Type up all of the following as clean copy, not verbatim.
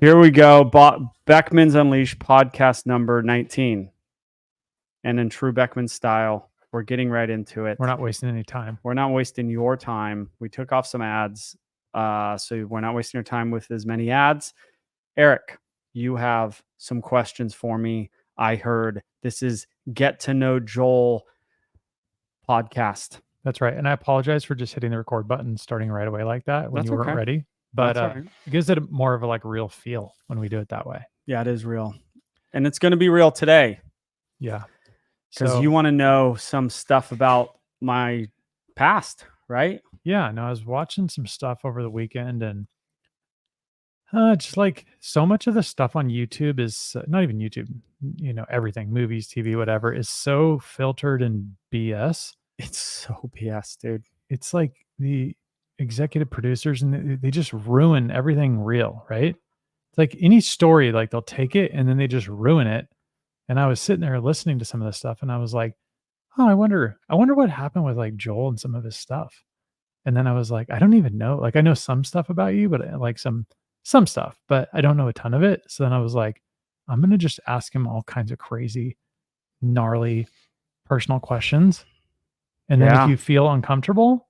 Here we go. Beckman's Unleashed podcast number 19. And in true Beckman style, we're getting right into it. We're not wasting any time. We're not wasting your time. We took off some ads. So we're not wasting your time with as many ads. Eric, you have some questions for me. I heard this is Get to Know Joel podcast. That's right. And I apologize for just hitting the record button starting right away like that when That's you weren't okay. ready. But That's all right. it gives it more of a real feel when we do it that way. Yeah, it is real. And it's going to be real today. Yeah. Because you want to know some stuff about my past, right? Yeah. No, I was watching some stuff over the weekend and just so much of the stuff on YouTube is not even YouTube, everything, movies, TV, whatever, is so filtered and BS. It's so BS, dude. It's like the executive producers and they just ruin everything real, right? It's like any story, they'll take it and then they just ruin it. And I was sitting there listening to some of this stuff and I was like, oh, I wonder what happened with Joel and some of his stuff. And then I was like, I don't even know. I know some stuff about you, but some stuff, but I don't know a ton of it. So then I was like, I'm going to just ask him all kinds of crazy, gnarly, personal questions. And then if you feel uncomfortable,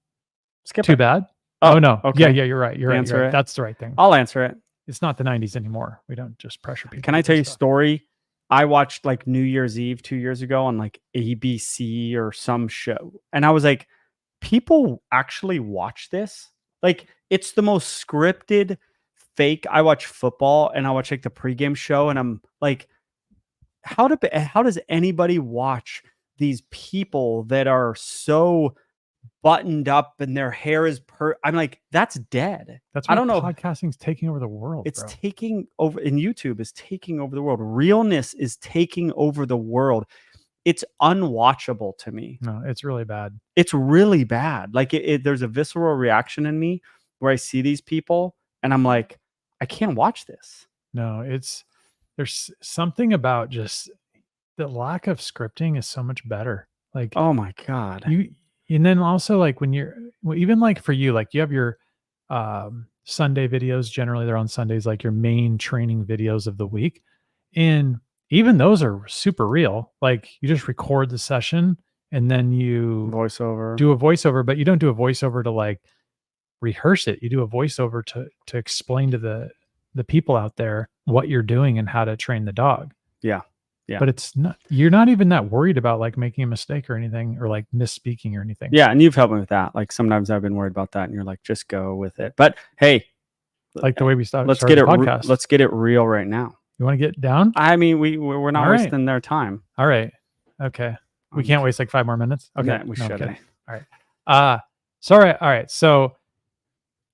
skip too it. Bad. Oh no. Okay. Yeah, you're right. You're right. That's the right thing. I'll answer it. It's not the 90s anymore. We don't just pressure people. Can I tell you a story? I watched New Year's Eve 2 years ago on ABC or some show. And I was like, people actually watch this? It's the most scripted fake. I watch football and I watch the pregame show and I'm like, how does anybody watch these people that are so buttoned up and their hair is I'm like, that's dead. That's why I don't know. Podcasting's taking over the world. It's taking over, and YouTube is taking over the world. Realness is taking over the world. It's unwatchable to me. No, it's really bad. It's really bad. There's a visceral reaction in me where I see these people and I'm like, I can't watch this. No, there's something about just the lack of scripting is so much better. Oh my God. And then also when you're even for you, you have your Sunday videos. Generally they're on Sundays, your main training videos of the week. And even those are super real. You just record the session and then you do a voiceover, but you don't do a voiceover to rehearse it. You do a voiceover to explain to the people out there what you're doing and how to train the dog. Yeah. Yeah. But you're not even that worried about making a mistake or anything or misspeaking or anything. Yeah. And you've helped me with that. Sometimes I've been worried about that and you're like, just go with it. But hey, the way we started, let's get it. Let's get it real right now. You want to get down? I mean, we're not wasting their time. All right. Okay. We can't waste 5 more minutes. Okay. Yeah, we should. Okay. All right. Sorry. All right. So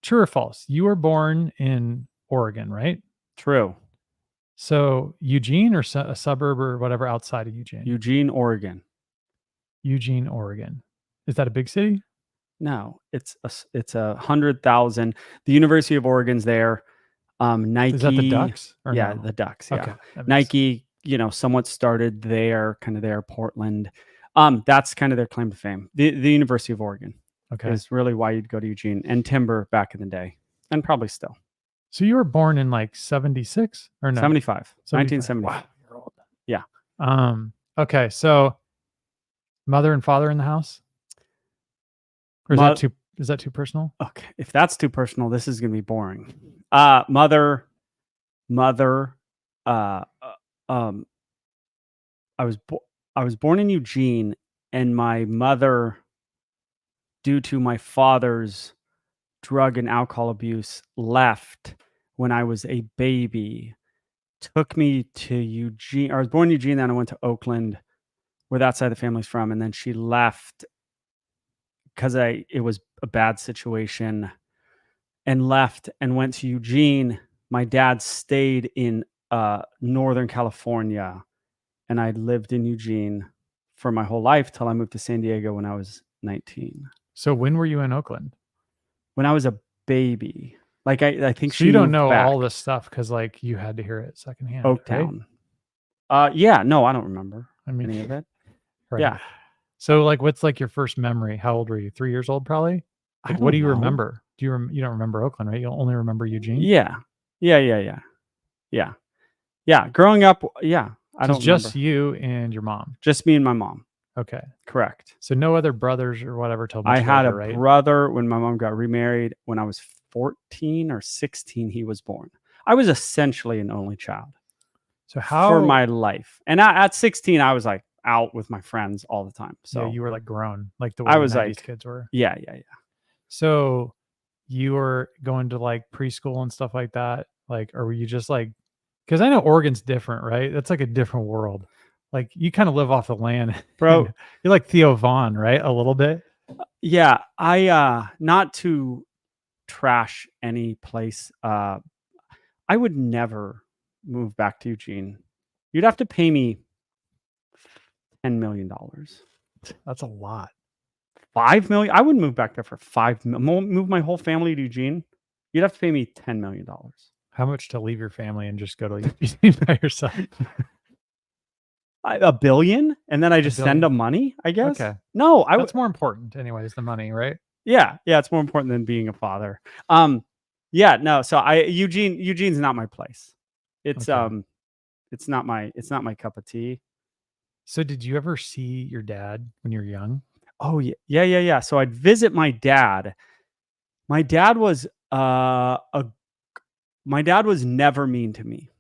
true or false? You were born in Oregon, right? True. So Eugene or a suburb or whatever outside of Eugene? Eugene, Oregon. Eugene, Oregon. Is that a big city? No, it's 100,000. The University of Oregon's there. Nike. Is that the Ducks? Yeah, no? The Ducks. Yeah. Okay. Nike, somewhat started there, kind of there, Portland. That's kind of their claim to fame. The University of Oregon. Okay. Is really why you'd go to Eugene, and timber back in the day, and probably still. So you were born in 76 or no? 75. 1975. Wow, you're old. Yeah. Okay. So mother and father in the house? Or is that too personal? Okay. If that's too personal, this is going to be boring. Mother, I was born in Eugene, and my mother, due to my father's drug and alcohol abuse, left when I was a baby, took me to Eugene. I was born in Eugene, then I went to Oakland, where that side of the family's from, and then she left because it was a bad situation, and left and went to Eugene. My dad stayed in Northern California, and I lived in Eugene for my whole life till I moved to San Diego when I was 19. So when were you in Oakland? When I was a baby. I think so you don't know all this stuff because you had to hear it secondhand. Oaktown. Right? Yeah, no, I don't remember any of it. Right. Yeah. So what's your first memory? How old were you? 3 years old, probably? What do you remember? You don't remember Oakland, right? You'll only remember Eugene? Yeah. Yeah. Yeah, growing up, yeah, I So it's don't just remember. you and your mom. Just me and my mom. Okay. Correct. So no other brothers or whatever till I much had a later, right? brother when my mom got remarried. When I was 14 or 16, he was born. I was essentially an only child So for how my life. And at 16, I was like out with my friends all the time. yeah, So you were like grown, like the way I the was 90s like, kids were. yeah, yeah, yeah. So you were going to like preschool and stuff like that? Like, or were you just like, because I know Oregon's different, right? That's like a different world. Like you kind of live off the land Bro, and you're like Theo Vaughn, right? A little bit. yeah, not to trash any place. I would never move back to Eugene. You'd have to pay me $10 million. That's a lot. 5 million? I wouldn't move back there for 5 million. Move my whole family to Eugene. You'd have to pay me $10 million. How much to leave your family and just go to Eugene by yourself? A billion, and then I A just send billion. them money. I guess. Okay. No, I would. That's more important anyways, the money, right? Yeah, yeah. It's more important than being a father. Um, yeah, no. So Eugene's not my place. It's Okay. um, it's not my cup of tea. So did you ever see your dad when you were young? Oh yeah, yeah, yeah, yeah. So I'd visit my dad. My dad was a my dad was never mean to me,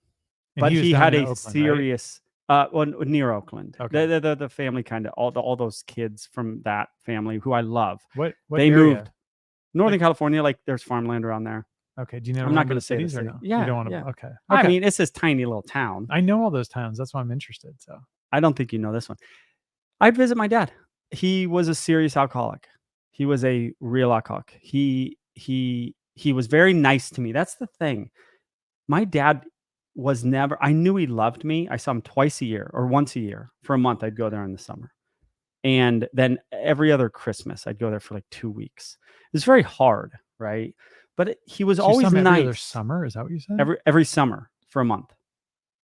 And but he was he down had in a Oakland, right? serious well, near Oakland. Okay. The family kind of all those kids from that family who I love. What They moved area? Northern Like, California, like there's farmland around there. okay. Do you know I'm not remember going the to say the cities or city. no? You Yeah, don't want yeah. to. Okay. I Okay. mean, it's this tiny little town. I know all those towns. That's why I'm interested. So I don't think you know this one. I'd visit my dad. He was a serious alcoholic. He was a real alcoholic. He was very nice to me. That's the thing. My dad was never I knew he loved me. I saw him twice a year or once a year. For a month, I'd go there in the summer. And then every other Christmas, I'd go there for like 2 weeks. It's very hard, right? But he was you saw always him every other nice. summer. Is that what you said? Every summer for a month.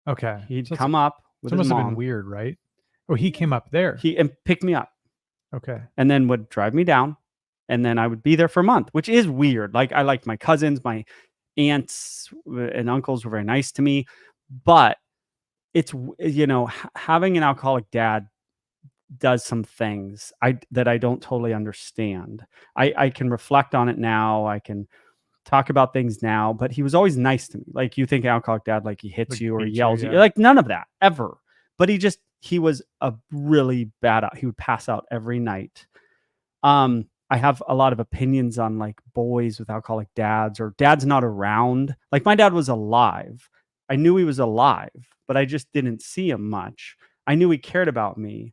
Okay. He'd So it's, come up with so it his must have been mom. weird, right? Oh, he came up there. He and picked me up Okay. and then would drive me down. And then I would be there for a month, which is weird. Like I liked my cousins, my aunts and uncles were very nice to me, but having an alcoholic dad does some things that I don't totally understand. I can reflect on it now. I can talk about things now, but he was always nice to me. Like you think alcoholic dad, like he hits Like you or he beat you. yells at you, Yeah. like none of that ever. But he was a really bad. He would pass out every night. I have a lot of opinions on like boys with alcoholic dads or dads not around. Like my dad was alive. I knew he was alive, but I just didn't see him much. I knew he cared about me.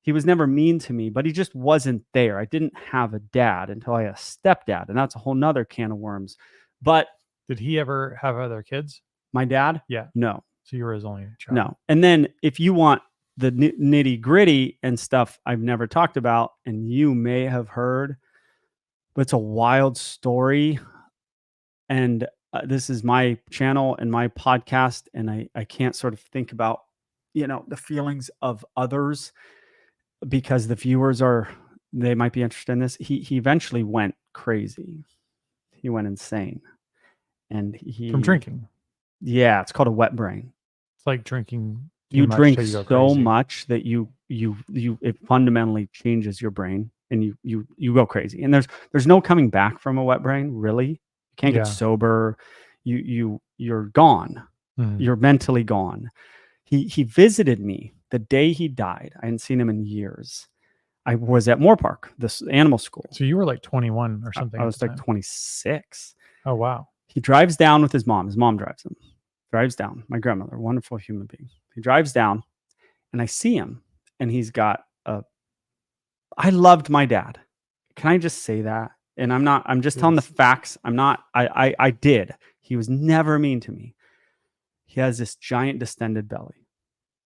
He was never mean to me, but he just wasn't there. I didn't have a dad until I had a stepdad, and that's a whole nother can of worms. But Did he ever have other kids? my dad, Yeah. no, So you were his only child. no. And then if you want the nitty gritty and stuff I've never talked about, and you may have heard, but it's a wild story. And this is my channel and my podcast, and I can't sort of think about the feelings of others because the viewers they might be interested in this. He eventually went crazy. He went insane, and From drinking. yeah, it's called a wet brain. It's like drinking too You much drink till you go so crazy. much that it fundamentally changes your brain, and you go crazy. And there's no coming back from a wet brain, really. You can't get Yeah. sober. You're gone. Mhm. You're mentally gone. He visited me the day he died. I hadn't seen him in years. I was at Moore Park, this animal school. So you were like 21 or I something at the was like time. 26. Oh, wow. He drives down with his mom. His mom drives him. Drives down. My grandmother, wonderful human being. He drives down, and I see him, and he's got a. I loved my dad. Can I just say that? And I'm not. I'm just telling the Yes. facts. I'm not. I did. He was never mean to me. He has this giant distended belly.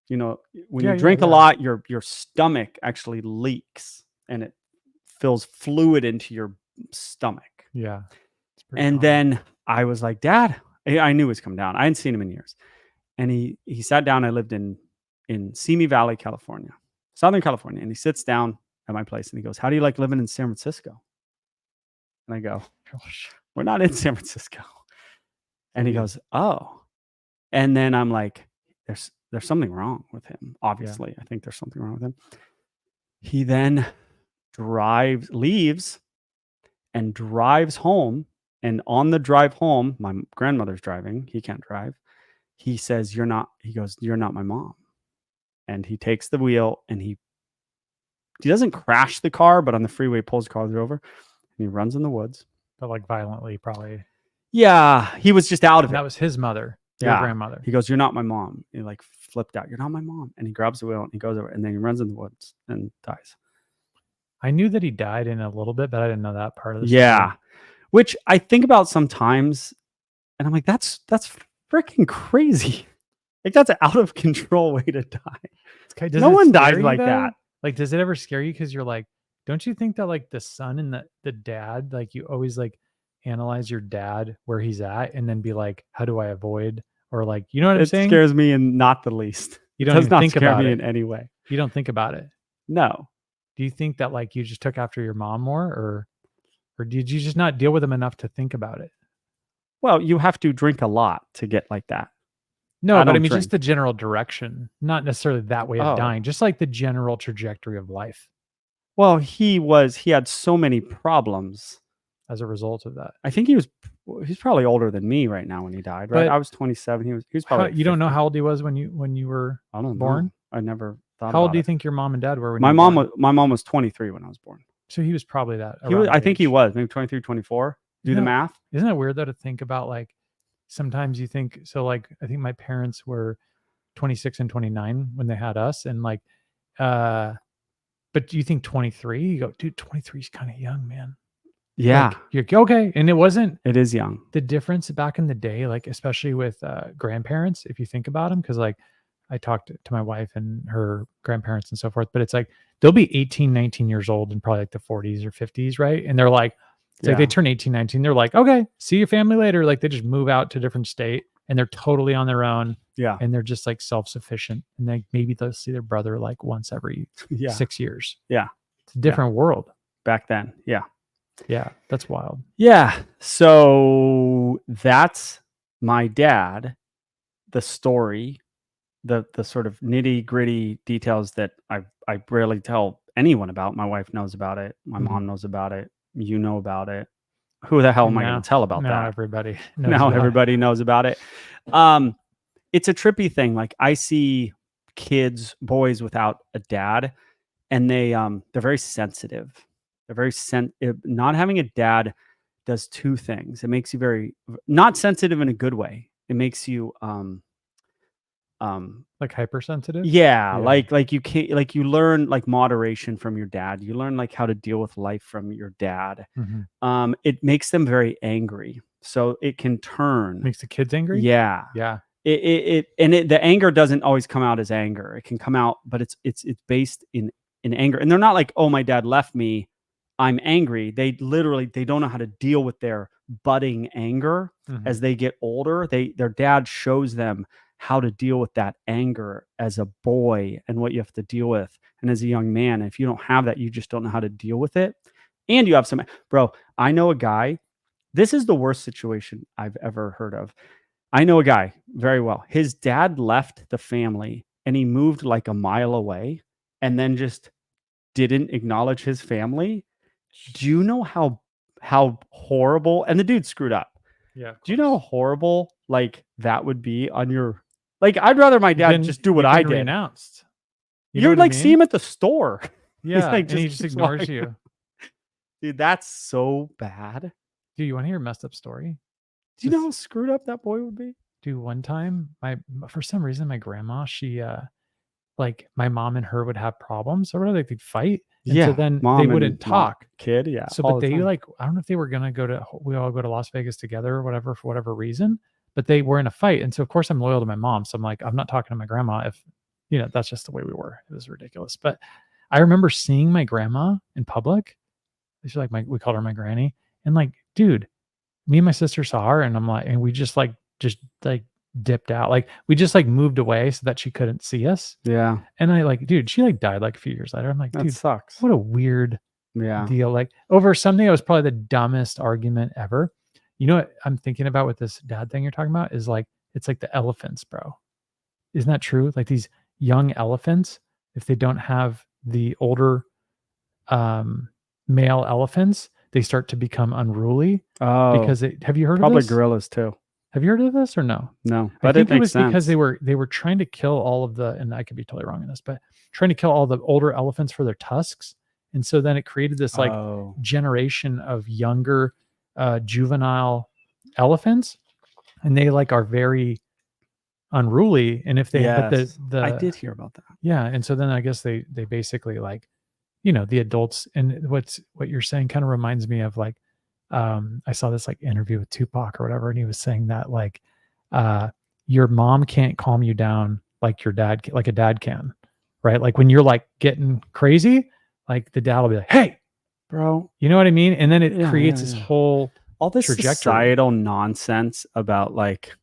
When Yeah, you yeah, drink a yeah. lot, your stomach actually leaks, and it fills fluid into your stomach. Yeah. It's pretty And common. then I was like, Dad, I knew he was coming down. I hadn't seen him in years. And he sat down. I lived in Simi Valley, California, Southern California. And he sits down at my place and he goes, "How do you like living in San Francisco?" And I go, Gosh. "We're not in San Francisco." And he Jeez. goes, "Oh." And then I'm like, there's something wrong with him. Yeah. Obviously, I think there's something wrong with him. He then leaves and drives home. And on the drive home, my grandmother's driving. He can't drive. He says, he goes, "You're not my mom." And he takes the wheel and he doesn't crash the car, but on the freeway pulls the car over and he runs in the woods. But like violently, probably. Yeah, he was just out of And it. that was his mother, your grandmother. He goes, "You're not my mom." He like flipped out. "You're not my mom." And he grabs the wheel and he goes over and then he runs in the woods and dies. I knew that he died in a little bit, but I didn't know that part of the Yeah. story. Which I think about sometimes and I'm like, that's freaking crazy. Like that's an out of control way to die. Does No it one scare dies you, like though? that. Like, does it ever scare you? Because you're like, don't you think that like the son and the dad, like you always like analyze your dad where he's at and then be like, how do I avoid? Or like, you know what I'm It saying? scares me in not the least. You It don't does even not think scare about me it. in any way. You don't think about it. No. Do you think that like you just took after your mom more, or did you just not deal with them enough to think about it? Well, you have to drink a lot to get like that. No, I but I don't mean drink. just the general direction, not necessarily that way of Oh. dying, just like the general trajectory of life Well, he had so many problems. as a result of that. I think he's probably older than me right now when he died, right? But I was 27. He was how, probably like you don't know 50. how old he was when you were I don't born? know. I never thought How old about do you it. think your mom and dad were when you My were born? mom was 23 when I was born. So he was probably that He was around I that think he age. was maybe 23, 24. Do the math. Isn't it weird though to think about like sometimes you think so like I think my parents were 26 and 29 when they had us and like but do you think 23? You go, dude, 23 is kind of young, man. Yeah. Like you're okay. And it wasn't It is young. the difference back in the day, like especially with grandparents, if you think about them, because like I talked to my wife and her grandparents and so forth, but it's like they'll be 18, 19 years old in probably like the 40s or 50s, right? And they're like, it's like they turn 18, 19, they're like, okay, see your family later. Like they just move out to a different state and they're totally on their own. Yeah. And they're just like self-sufficient. And then maybe they'll see their brother like once every 6 years. Yeah. It's a different world. Back then. Yeah. Yeah. That's wild. Yeah. So that's my dad, the story, the sort of nitty-gritty details that I rarely tell anyone about. My wife knows about it. My mom knows about it. You know about it. Who the hell am I going to tell about now that? Everybody knows Now about everybody knows about it. It's a trippy thing. Like I see kids, boys without a dad, and they're very sensitive. They're very not having a dad does two things. It makes you very not sensitive in a good way. It makes you like hypersensitive. yeah, like you can't like you learn like moderation from your dad. You learn like how to deal with life from your dad. It makes them very angry, so it can turn. Makes the kids angry. Yeah. The anger doesn't always come out as anger. It can come out, but it's based in anger. And they're not like, oh, my dad left me, I'm angry. They don't know how to deal with their budding anger as they get older. Their dad shows them how to deal with that anger as a boy and what you have to deal with. And as a young man, if you don't have that, you just don't know how to deal with it. And you have bro, I know a guy. This is the worst situation I've ever heard of. I know a guy very well. His dad left the family and he moved like a mile away and then just didn't acknowledge his family. Do you know how horrible? And the dude screwed up. Yeah. Do you know how horrible like that would be on your like? I'd rather my dad just do what I did. Renounced. You would like see him at the store. Yeah, like, and he just ignores you. Dude, that's so bad. Dude, you want to hear a messed up story? Do you know how screwed up that boy would be? Dude, one time, for some reason, my grandma, she like my mom and her would have problems or whatever, they could fight. And so then they wouldn't talk. Kid, yeah. So, but they like, I don't know if they were gonna we all go to Las Vegas together or whatever for whatever reason, but they were in a fight. And so of course I'm loyal to my mom. So I'm like, I'm not talking to my grandma if that's just the way we were. It was ridiculous. But I remember seeing my grandma in public. She's like we called her my granny. And like, dude, me and my sister saw her and I'm like, and we just dipped out. Like we just like moved away so that she couldn't see us. Yeah. And I like, dude, she like died like a few years later. I'm like, that dude, sucks. What a weird deal. Like over something that was probably the dumbest argument ever. You know what I'm thinking about with this dad thing you're talking about is like it's like the elephants, bro. Isn't that true? Like these young elephants, if they don't have the older um, male elephants, they start to become unruly Oh, because have you heard of probably this? gorillas too. Have you heard of this or no? No, I but it think it makes was because sense. they were trying to kill all of the, and I could be totally wrong on this, but trying to kill all the older elephants for their tusks. And so then it created this like Oh, generation of younger juvenile elephants, and they like are very unruly. And if they but yes. I the did hear about that. yeah, and so then I guess they basically like, the adults, and what you're saying kind of reminds me of like, I saw this like interview with Tupac or whatever, and he was saying that like, uh, your mom can't calm you down like your dad, like a dad can, right? Like when you're like getting crazy, like the dad will be like, "Hey," Bro, you know what I mean? And then it yeah, yeah, creates this yeah. whole All this trajectory. societal nonsense about like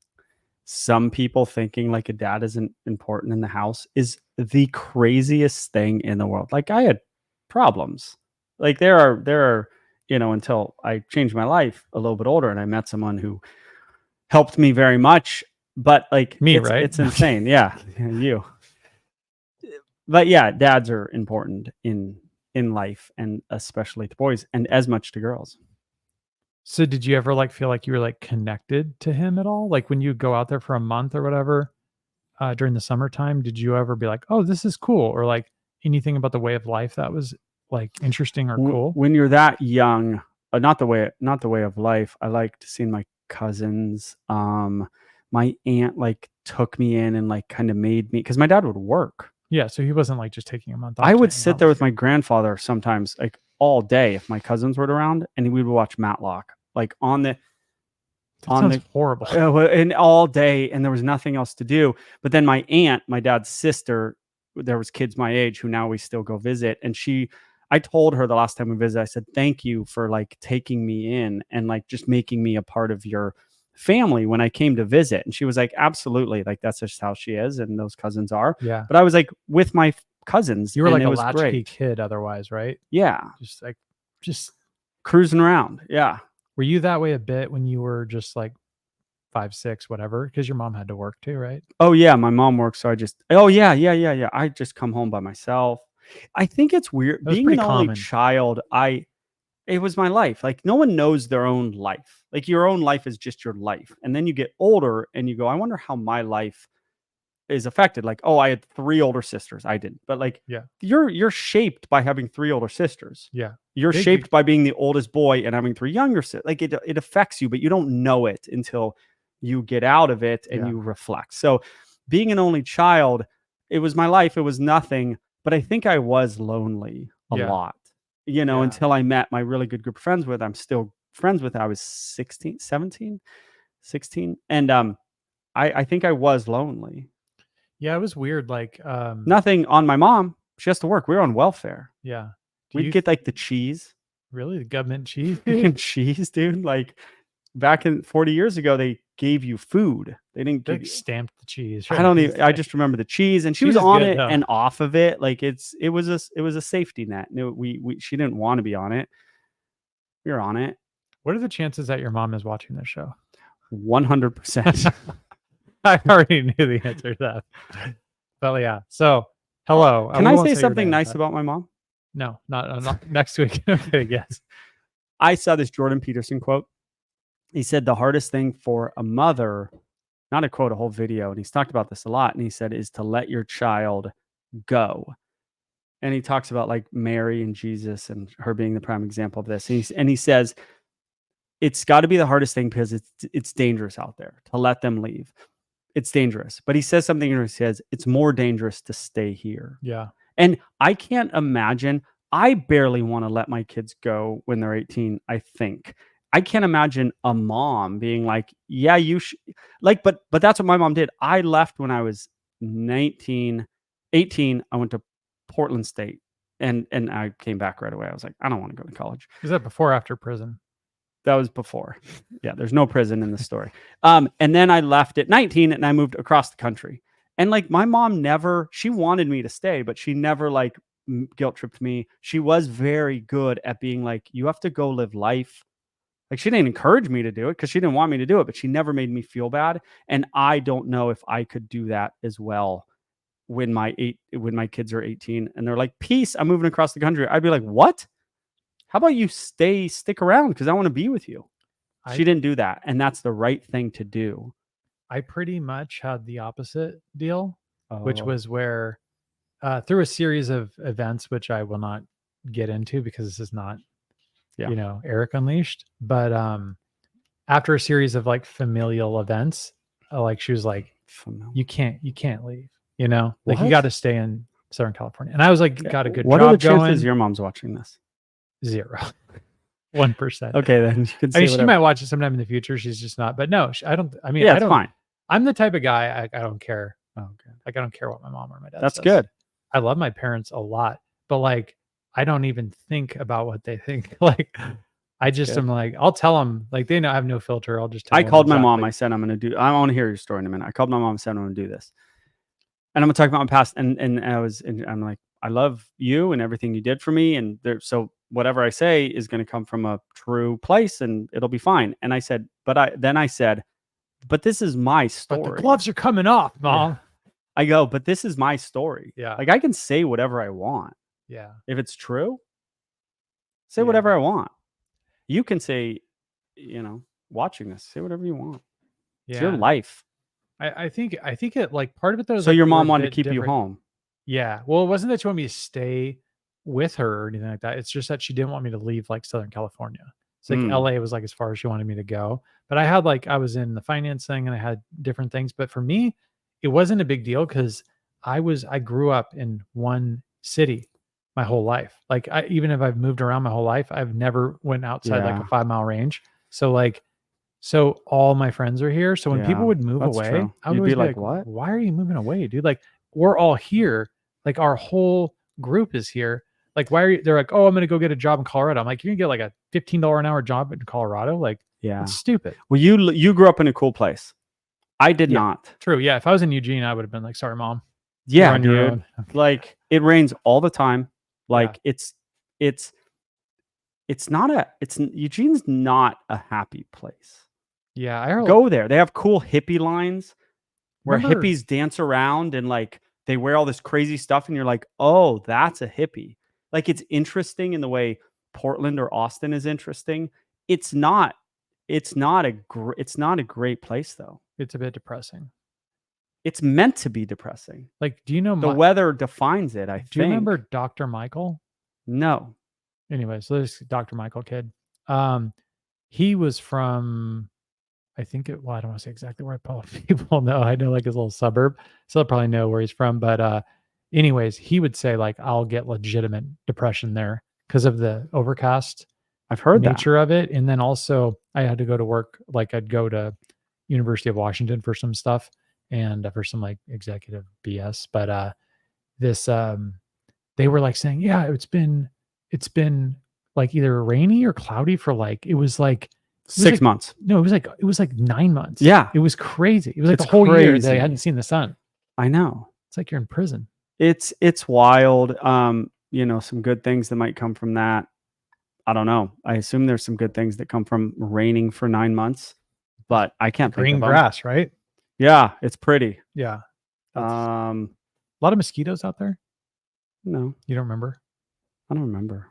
some people thinking like a dad isn't important in the house is the craziest thing in the world. Like I had problems. Like there are, until I changed my life a little bit older and I met someone who helped me very much. But like Me, it's right? it's insane. Yeah. You. But yeah, dads are important in life and especially to boys and as much to girls. So did you ever like feel like you were like connected to him at all? Like when you go out there for a month or whatever, during the summertime, did you ever be like, "Oh, this is cool," or like anything about the way of life that was like interesting or cool? When you're that young, not the way of life. I liked seeing my cousins. My aunt like took me in and like kind of made me because my dad would work. Yeah, so he wasn't like just taking a month I off to would hang sit out there with with you. my grandfather sometimes like all day if my cousins were around, and we would watch Matlock like on the That on sounds the horrible. and all day, and there was nothing else to do. But then my aunt, my dad's sister, there was kids my age who now we still go visit, and I told her the last time we visited, I said, "Thank you for like taking me in and like just making me a part of your family when I came to visit." And she was like, "Absolutely, like that's just how she is, and those cousins are." Yeah. But I was like with my cousins, You were and like it a was latchkey great. kid otherwise, right? Yeah, Just like just cruising around. Yeah. were you that way a bit when you were just like 5, 6, whatever? Because your mom had to work too, right? Oh, yeah, my mom works, so I just oh, yeah, yeah, yeah, yeah, I just come home by myself. I think it's weird That was being pretty an only common. child, I it was my life, like, no one knows their own life, like, your own life is just your life, and then you get older and you go, "I wonder how my life is affected." Like, "Oh, I had 3 older sisters." I didn't, but, like, Yeah. you're shaped by having 3 older sisters. Yeah. You're Big shaped by being the oldest boy and having 3 younger sisters. Like, it affects you, but you don't know it until you get out of it and yeah. you reflect. So, being an only child, it was my life, it was nothing, but I think I was lonely a Yeah. lot, Yeah. until I met my really good group of friends with I'm still friends with. I was 16, 17, 16, and, I think I was lonely. Yeah, it was weird, like, Nothing on my mom, she has to work, we were on welfare. yeah. Do We'd you get, like, the cheese. really? The government cheese, dude? Freaking cheese, dude. Like back in 40 years ago, they gave you food. They didn't They, give like, you. stamped the cheese, I right? don't It's even. I like just remember the cheese, and she was cheese is on good, it though. and off of it. Like it was a safety net. No, we she didn't want to be on it. We were on it What are the chances that your mom is watching this show? 100%. I already knew the answer to that. But yeah. So, hello. Can We I won't say say your something name, nice but about my mom? no, not next week. Okay, yes. I saw this Jordan Peterson quote. He said the hardest thing for a mother, not a quote, a whole video, and he's talked about this a lot. And he said is to let your child go. And he talks about like Mary and Jesus and her being the prime example of this. And he says it's got to be the hardest thing because it's dangerous out there to let them leave. It's dangerous. But he says something and he says it's more dangerous to stay here. Yeah. And I can't imagine. I barely want to let my kids go when they're 18, I think. I can't imagine a mom being like, "Yeah, you should." Like, but that's what my mom did. I left when I was 19, 18. I went to Portland State, and I came back right away. I was like, "I don't want to go to college." Is that before or after prison? That was before. Yeah, there's no prison in the story. And then I left at 19 and I moved across the country. And like my mom never, she wanted me to stay, but she never like guilt tripped me. She was very good at being like, you have to go live life. Like, she didn't encourage me to do it because she didn't want me to do it, but she never made me feel bad. And I don't know if I could do that as well when my kids are 18 and they're like, "Peace, I'm moving across the country." I'd be like, "What? How about you stick around because I want to be with you." I She didn't do that, and that's the right thing to do. I pretty much had the opposite deal, which Oh, was where through a series of events, which I will not get into because this is not, yeah. Eric Unleashed. But after a series of like familial events, like she was like, Familiar. you can't leave, like you got What? to stay in Southern California. And I was like, Yeah. got a good What are the job chances going. your mom's watching this? 0, 1%. Okay, then you can I mean, say she whatever. might watch it sometime in the future. She's just not. But no, I don't. I mean, Yeah, I it's don't. fine. I'm the type of guy. I don't care. Oh, okay. Like I don't care what my mom or my dad That's says. good. I love my parents a lot, but like I don't even think about what they think. Like I That's just good. am like I'll tell them like they know I have no filter. I'll just I tell them called my mom. I exactly. said, I want to hear your story in a minute. I called my mom and said, I'm going to do this. And I'm going to talk about my past. And I'm like, I love you and everything you did for me. And so whatever I say is going to come from a true place and it'll be fine. And I said, then I said, but this is my But the story. gloves are coming off, Yeah. mom. I go, but this is my story. Yeah. Like, I can say whatever I want. Yeah. If it's true, say Yeah. whatever I want. You can say, you know, watching this, say whatever you want. It's your Yeah. life. I think it like part of it though is So like your we're mom a wanted to bit keep you different. home. Yeah. Well, it wasn't that she wanted me to stay with her or anything like that. It's just that she didn't want me to leave like Southern California. It's like Mm, LA was like as far as she wanted me to go. But I had like I was in the finance thing and I had different things. But for me, it wasn't a big deal because I grew up in one city my whole life. Like even if I've moved around my whole life, I've never went outside like a yeah. 5 mile range. So all my friends are here. So when people Yeah. would move That's away, true. I would You'd always be be like, like, what? why are you moving away, dude? Like, we're all here. Like, our whole group is here. Like, why are you? They're like, oh, I'm going to go get a job in Colorado. I'm like, you're going to get like a $15 an hour job in Colorado? Like, that's Yeah. stupid. Well, you grew up in a cool place. I did Yeah, not. true. Yeah. If I was in Eugene, I would have been like, sorry, mom, you're Yeah, on your dude. own. Like, it rains all the time. Yeah. Like, it's not a it's Eugene's not a happy place. Yeah. I heard, Go there. They have cool hippie lines where remember, hippies dance around and like they wear all this crazy stuff and you're like, "Oh, that's a hippie." Like, it's interesting in the way Portland or Austin is interesting. It's not it's not a great place though. it's a bit depressing. It's meant to be depressing. Like, do you know, The weather defines it, I do you remember think. Dr. Michael? No. Anyway, so this Dr. Michael kid. Um, he was from I think it well, I don't want to say exactly where people know. I know like his little suburb. So they'll probably know where he's from. But anyways, he would say like I'll get legitimate depression there because of the overcast I've heard that. nature of it. And then also I had to go to work, like I'd go to University of Washington for some stuff and for some like executive BS. But this they were like saying, yeah, it's been like either rainy or cloudy for like it was 6 like months. no, it was like 9 months. Yeah, It was crazy. It was like the it's whole year they hadn't crazy. seen the sun. I know. It's like you're in prison. It's wild. Some good things that might come from that. I don't know. I assume there's some good things that come from raining for 9 months, but I The can't think of green them. grass, right? Yeah, it's pretty. Yeah. That's Um, a lot of mosquitoes out there. no, You don't remember? I don't remember.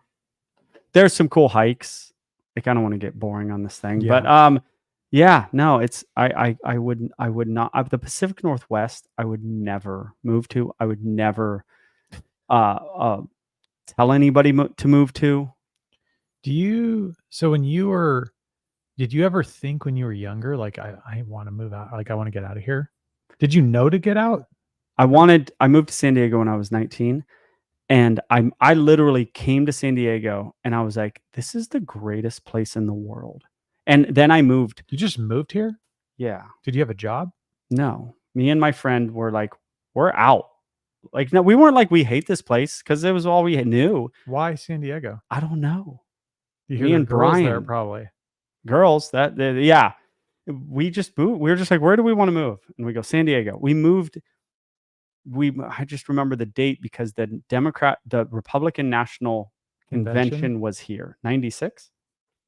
There's some cool hikes. I kind of want to get boring on this thing, but Yeah. yeah, no, it's I would not the Pacific Northwest. I would never move to. I would never uh, uh tell anybody to move to. So did you ever think when you were younger, like I want to move out, like I want to get out of here? Did you know to get out? I moved to San Diego when I was 19 and I literally came to San Diego and I was like, this is the greatest place in the world. And then I moved. You just moved here? Yeah. Did you have a job? No. Me and my friend were like, we're out. Like, no, we weren't like we hate this place because it was all we knew. Why San Diego? I don't know. You hear Me there are and girls there Brian, probably. girls, yeah. We just moved. We were just like, where do we want to move? And we go, San Diego. We moved. I just remember the date because the Republican National Convention? Convention was here, 96.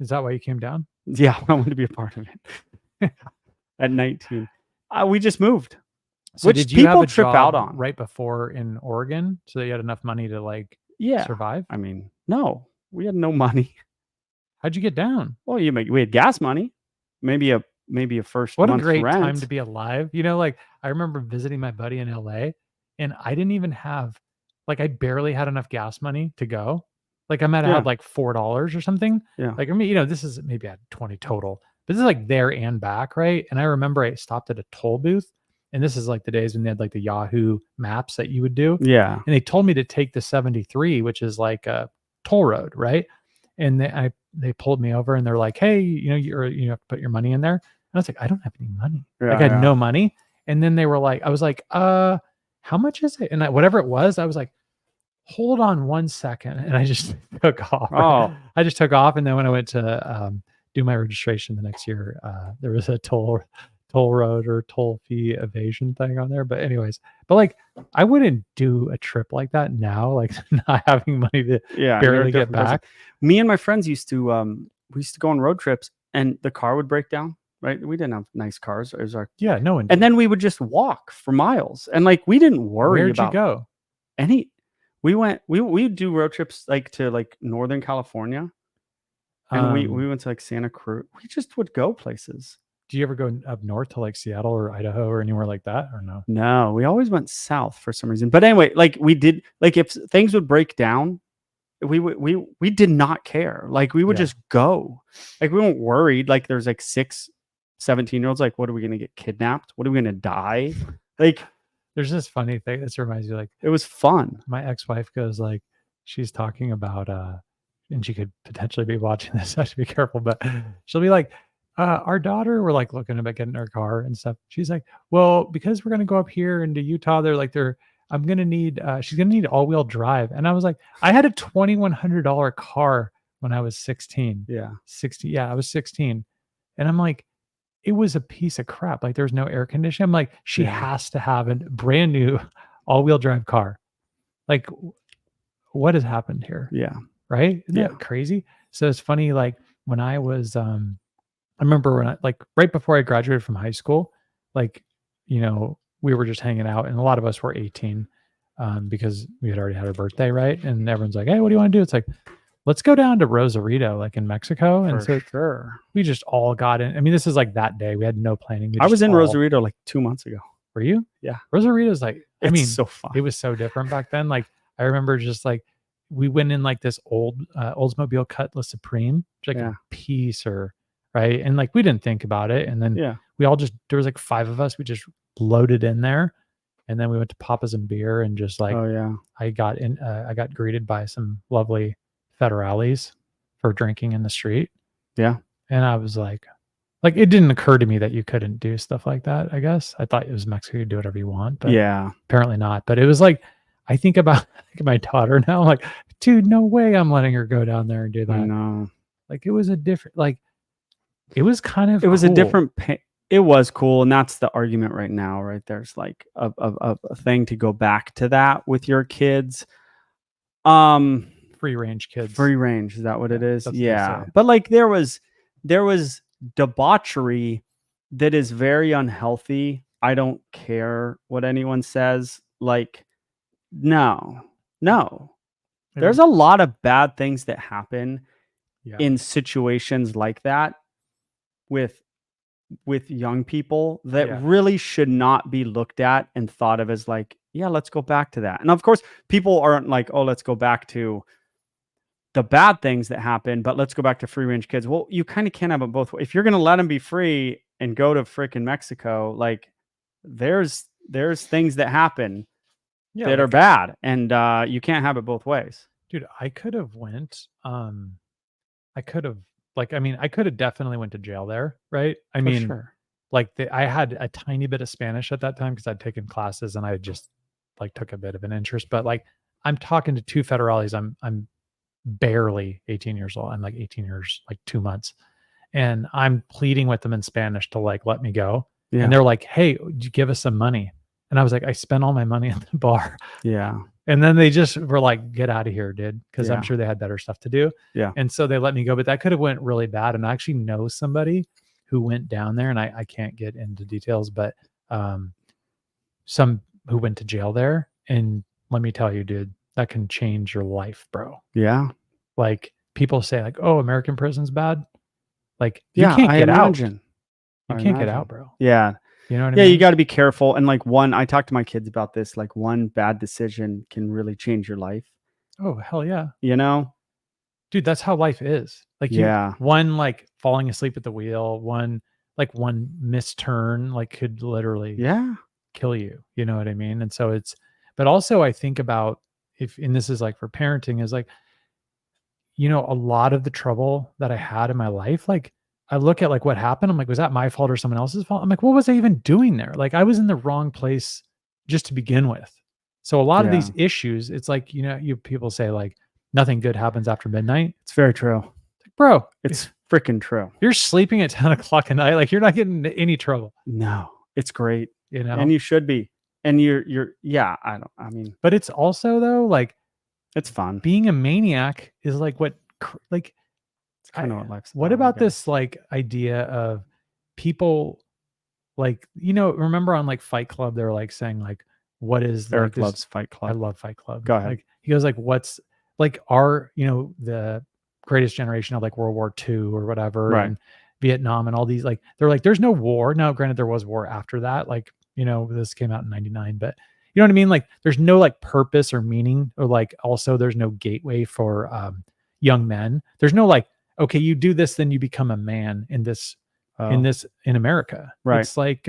Is that why you came down? Yeah, I wanted to be a part of it at 19. We just moved, So which did you have people a trip out job on. right before in Oregon so that you had enough money to like Yeah. survive? I mean, no, we had no money. How'd you get down? Well, we had gas money, maybe a first What a month's great time to rent. be alive. You know, like I remember visiting my buddy in LA and I didn't even have like I barely had enough gas money to go. Like I might have Yeah, had like $4 or something. yeah, Like I mean, this is maybe I had 20 total. But this is like there and back, right? And I remember I stopped at a toll booth. And this is like the days when they had like the Yahoo maps that you would do. yeah, And they told me to take the 73, which is like a toll road, right? And they pulled me over and they're like, "Hey, you have to put your money in there." And I was like, "I don't have any money." Like I yeah, had yeah. no money. And then they were like, I was like, how much is it?" And whatever it was, I was like, "Hold on 1 second." And I just took off. Oh, I just took off. And then when I went to do my registration the next year, there was a toll road or toll fee evasion thing on there. But anyways, but like I wouldn't do a trip like that now, like not having money to yeah, you're a barely get different person. back. Me and my friends we used to go on road trips, and the car would break down, right? We didn't have nice cars. It was our Yeah, no one And did. then we would just walk for miles, and, like, we didn't worry Where'd you about go? any we do road trips, like, to, like, Northern California, and we Um, went to, like, Santa Cruz. We just would go places. do you ever go up north to like Seattle or Idaho or anywhere like that or no? No, we always went south for some reason, but anyway, like, we did like, if things would break down, we did not care. Like, we would Yeah. just go. Like, we weren't worried, like, there's, like, 6 17-year-olds, like, "What, are we gonna get kidnapped? What, are we gonna die?" Like, There's this funny thing. This reminds me like it was fun. my ex-wife goes like she's talking about and she could potentially be watching this. So I should be careful, but she'll be like, our daughter, we're like looking about getting her car and stuff. She's like, well, because we're gonna go up here into Utah, I'm gonna need she's gonna need all-wheel drive. And I was like, I had a $2,100 car when I was 16. Yeah, 60, yeah, I was 16. And I'm like, it was a piece of crap. Like, there's no air conditioning. I'm like, she yeah, has to have a brand new all-wheel drive car. Like, what has happened here? yeah, Right? Isn't yeah. that crazy? So it's funny, like when I was I remember when I like right before I graduated from high school, like, we were just hanging out and a lot of us were 18 because we had already had our birthday, right? And everyone's like, "Hey, what do you want to do?" It's like, let's go down to Rosarito, like in Mexico. And For so sure. we just all got in. I mean, this is like that day. We had no planning. We I just was in all Rosarito, like, 2 months ago. were you? Yeah, Rosarito's like, I it's mean, so fun. it was so different back then. Like, I remember just like we went in like this old Oldsmobile Cutlass Supreme, like a Yeah, piece or right. And like we didn't think about it. And then yeah. we all just there was like 5 of us. We just loaded in there. And then we went to Papa's and beer and just like Oh, yeah, I got greeted by some lovely federales for drinking in the street. yeah, And I was like, it didn't occur to me that you couldn't do stuff like that, I guess. I thought it was Mexico, you do whatever you want, but yeah. apparently not. But it was like, I think about like my daughter now, I'm like, dude, no way I'm letting her go down there and do I that. know. Like it was a different, like, it was kind It of was a cool. different pa It was cool, and that's the argument right now, right? There's, like, a thing to go back to that with your kids. Um, Free range kids. Free range, is that what Yeah, it is? that's what they Yeah, say. but, like, there was debauchery that is very unhealthy. I don't care what anyone says, like, no, no. It There's was, a lot of bad things that happen yeah. in situations like that with young people that Yeah. really should not be looked at and thought of as like, yeah, let's go back to that. And of course, people aren't like, oh, let's go back to the bad things that happen, but let's go back to free range kids. Well, you kind of can't have it both ways. If you're going to let them be free and go to freaking Mexico, like there's things that happen Yeah. that are Like, bad, and you can't have it both ways. dude, I could have went, I could have, like, I mean, I could have definitely went to jail there, right? I For mean, sure. like I had a tiny bit of Spanish at that time because I'd taken classes and I just like took a bit of an interest. But like I'm talking to two federales. I'm barely 18 years old. I'm like 18 years, like 2 months. And I'm pleading with them in Spanish to like let me go. And Yeah. they're like, "Hey, would you give us some money?" And I was like, I spent all my money at the bar. Yeah. And then they just were like, "Get out of here, dude," because I'm Yeah. sure they had better stuff to do. Yeah. And so they let me go, but that could have went really bad. And I actually know somebody who went down there, and I can't get into details, but um, some who went to jail there. And let me tell you, dude, that can change your life, bro. Yeah. Like people say, like, "Oh, American prison's bad." Like you Yeah, can't I get out. imagine. You I can't get out, imagine. bro. Yeah. You know what I Yeah, you mean? gotta be careful, and, like, I talk to my kids about this, like, one bad decision can really change your life, Oh, hell yeah. you know? Dude, that's how life is. Like you Yeah. one like falling asleep at the wheel, one misturn like could literally Yeah. kill you. You know what I mean? And so it's but also I think about if and this is like for parenting is like, a lot of the trouble that I had in my life, like I look at like what happened. I'm like, was that my fault or someone else's fault? I'm like, what was I even doing there? Like I was in the wrong place just to begin with. So a lot of Yeah. these issues, it's like, you people say like nothing good happens after midnight. It's very true. Bro, It's freaking true. you're sleeping at 10 o'clock at night, like, you're not getting into any trouble, No, it's great, you and know? you should be, and you're yeah, I mean, But it's also, though, like, it's fun. being a maniac is, like, like, It's I kinda what life's what about, I about guess. this, like, idea of people, like, remember on, like, Fight Club, they were, like, saying, like, "What is, like, Eric this." loves Fight I Club. love Fight Club. Go ahead. Like, he goes, like, "What's" like, the greatest generation of, like, World War II or whatever, Right. and Vietnam and all these, like they're like, "There's no war." Now, granted, there was war after that, like, this came out in '99, but you know what I mean? Like, there's no, like, purpose or meaning or, like, also there's no gateway for, young men. There's no, like, "Okay, you do this, then you become a man in this Oh, in America." right. It's like,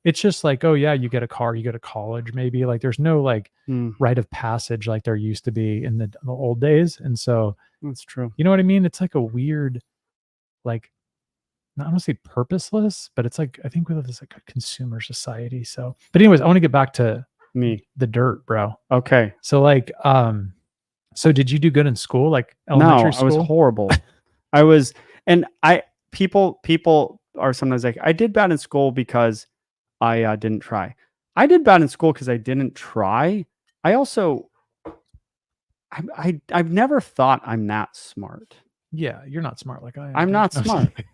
it's just like, "Oh, yeah, you get a car, you go to college," maybe, like, there's no, like, Mm, rite of passage like there used to be in the old days, and so, that's true. you know what I mean? It's like a weird, like, not wanna say purposeless, but it's like I think we live in this, like, a consumer society, so but anyways, I wanna get back to Me. the dirt, bro. Okay. So, like, so did you do good in school, like No, elementary I was school? horrible. I was and I people are sometimes like, "I did bad in school because I, didn't try." I did bad in school because I didn't try. I also I've never thought I'm that smart. Yeah, you're not smart like I am, I'm dude. not No, I'm just smart.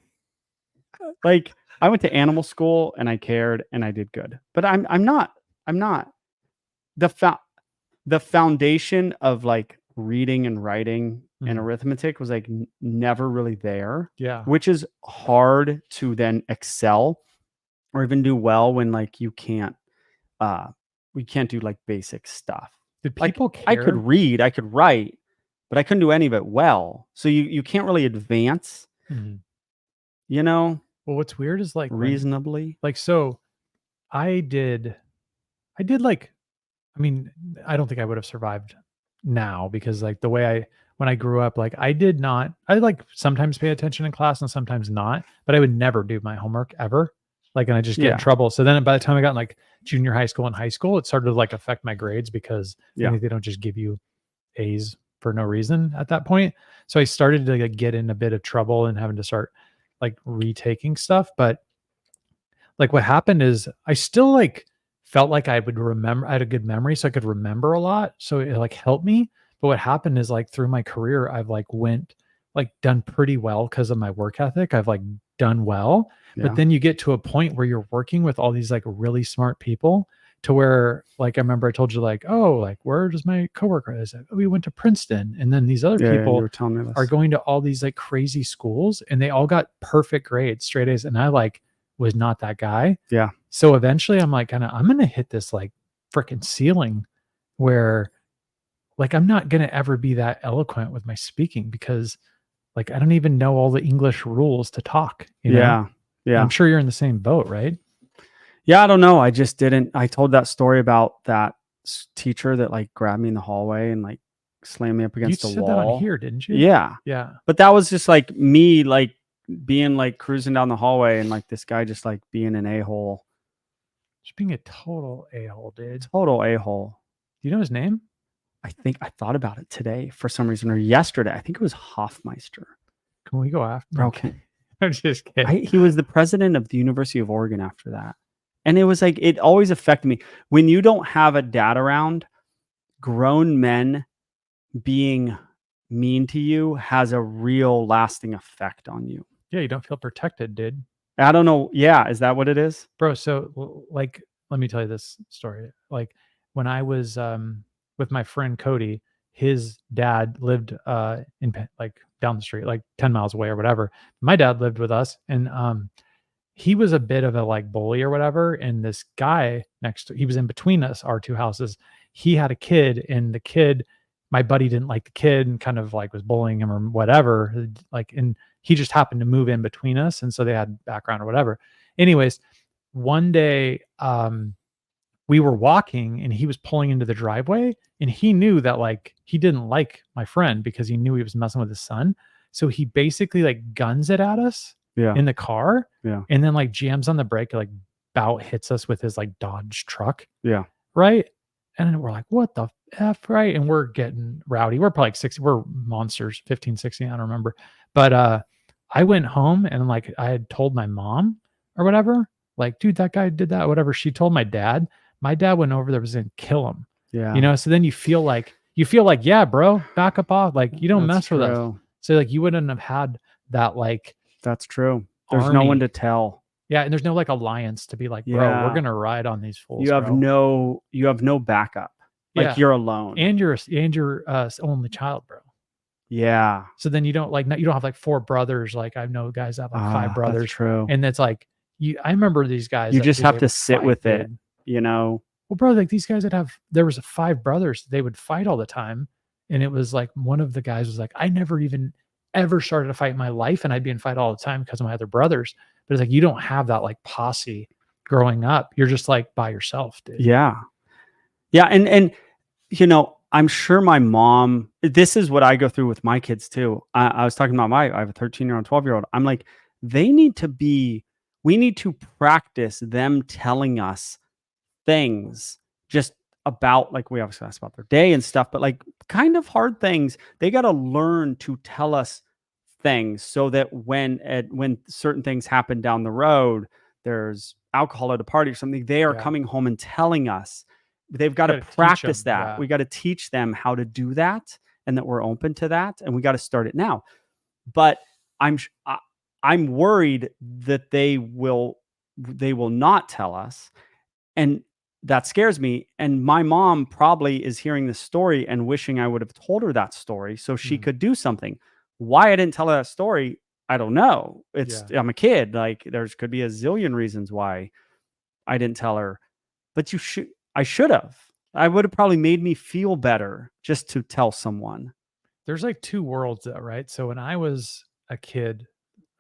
Like, I went to animal school and I cared and I did good. But I'm not the fou the foundation of, like, reading and writing and Mhm. arithmetic was, like, never really there, Yeah. which is hard to then excel or even do well when, like, uh we can't do, like, basic stuff. Did Like, people I could care? read, I could write, but I couldn't do any of it well. So you can't really advance, Mhm. you know, Well, what's weird is, like, reasonably. so I did I did, like I mean, I don't think I would have survived now because, like, the way when I grew up, like, I, like, sometimes pay attention in class and sometimes not, but I would never do my homework ever, like, and I just get in Yeah, trouble. So then by the time I got in, like, junior high school and high school, it started to, like, affect my grades because I yeah, think they don't just give you A's for no reason at that point. So I started to, like, get in a bit of trouble and having to start, like, retaking stuff, but like, what happened is I still, like, felt like I would remember I had a good memory, so I could remember a lot, so it, like, helped me, but what happened is, like, through my career, I've, done pretty well because of my work ethic, I've, like, done well, but yeah, then you get to a point where you're working with all these, like, really smart people to where, like, I remember I told you, like, "Oh, like, where does my coworker is?" Like, "Oh, we went to Princeton," and then these other yeah, you people were telling me are this. going to all these, like, crazy schools, and they all got perfect grades, straight A's, and I, like, was not that guy. Yeah, So eventually I'm like, I'm gonna hit this like freaking ceiling where like I'm not gonna ever be that eloquent with my speaking because like I don't even know all the English rules to talk, you know? yeah, And yeah. I'm sure you're in the same boat, right? Yeah, I don't know, I just didn't I told that story about that teacher that, like, grabbed me in the hallway and, like, slammed me up You against the said that on wall. here, didn't you? Yeah, Yeah. but that was just, like, me, like, being, like, cruising down the hallway and, like, this guy just, like, being an a-hole. Just being a total a-hole, dude. Total a-hole. Do you know his name? I think I thought about it today for some reason or yesterday. I think it was Hoffmeister. Can we go after? No, I'm Bro, kidding. I'm just kidding. he was the president of the University of Oregon after that. And it was like it always affected me. When you don't have a dad around, grown men being mean to you has a real lasting effect on you. Yeah, you don't feel protected, dude. I don't know. Yeah, is that what it is? Bro, so like let me tell you this story. Like when I was with my friend Cody, his dad lived like down the street, like 10 miles away or whatever. My dad lived with us, and he was a bit of a like bully or whatever. And this guy he was in between us, our two houses. He had a kid, and the kid, my buddy didn't like the kid and kind of like was bullying him or whatever. Like, and he just happened to move in between us. And so they had background or whatever. Anyways, one day, we were walking and he was pulling into the driveway, and he knew that like he didn't like my friend because he knew he was messing with his son. So he basically like guns it at us Yeah. in the car, Yeah. and then like jams on the brake, like bout hits us with his like Dodge truck. Yeah. Right. And then we're like, what the F, right? And we're getting rowdy. We're probably like 60, we're monsters, 15, 16, I don't remember. But I went home and like I had told my mom or whatever, like, dude, that guy did that, whatever. She told my dad. My dad went over there, was gonna kill him. Yeah. So then you feel like, yeah, bro, back up off. Like, you don't That's mess with us. true. So like you wouldn't have had that like That's true. There's no one to army. tell. Yeah, and there's no like alliance to be like, bro, we're Yeah. gonna ride on these fools, You have bro. no backup. Like, Yeah. you're alone. And you're only child, bro. Yeah. So then you don't have like four brothers. Like I know guys that have like five That's brothers, true. and it's like I remember these guys. You that, just dude, have they to would sit fight, with it, dude. you know? Well, bro, like these guys there was five brothers. They would fight all the time, and it was like one of the guys was like, I never even ever started a fight in my life, and I'd be in fight all the time because of my other brothers. But it's like you don't have that like posse growing up. You're just like by yourself, dude. Yeah. Yeah, and I'm sure my mom, this is what I go through with my kids too. I was talking about I have a 13-year-old, 12-year-old. I'm like, we need to practice them telling us things just about, like, we obviously ask about their day and stuff, but like kind of hard things. They got to learn to tell us things so that when certain things happen down the road, there's alcohol at a party or something, they are Yeah. coming home and telling us. They've got to gotta teach practice 'em, that. yeah. We got to teach them how to do that, and that we're open to that, and we got to start it now. But I'm worried that they will not tell us, and that scares me. And my mom probably is hearing this story and wishing I would have told her that story so she Mm. could do something. Why I didn't tell her that story, I don't know. Yeah. I'm a kid. Like, there's could be a zillion reasons why I didn't tell her. But I should have. I would have probably made me feel better just to tell someone. There's like two worlds though, right? So when I was a kid,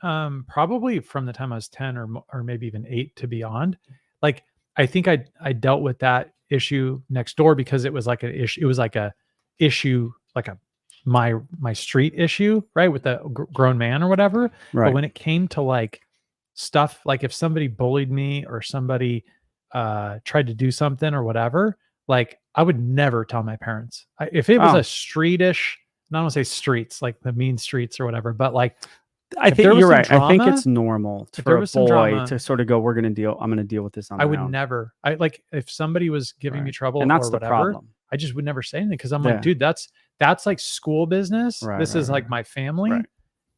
probably from the time I was 10 or maybe even 8 to beyond, like I think I dealt with that issue next door because it was like an issue. It was like a issue, like my street issue, right, with a grown man or whatever. But Right. when it came to like stuff, like if somebody bullied me or somebody tried to do something or whatever, like I would never tell my parents. If it was a Oh, streetish, I don't want to say streets, like the mean streets or whatever, but like I if there think was you're some right. I think drama, it's normal if for there a was some boy drama, to sort of go, I'm going to deal with this on I my would own. never. I like if somebody was giving me Right. trouble And that's or the whatever, problem. I just would never say anything because I'm like, Yeah. dude, that's like school business. Right. This Right. is like Right. my family. Right.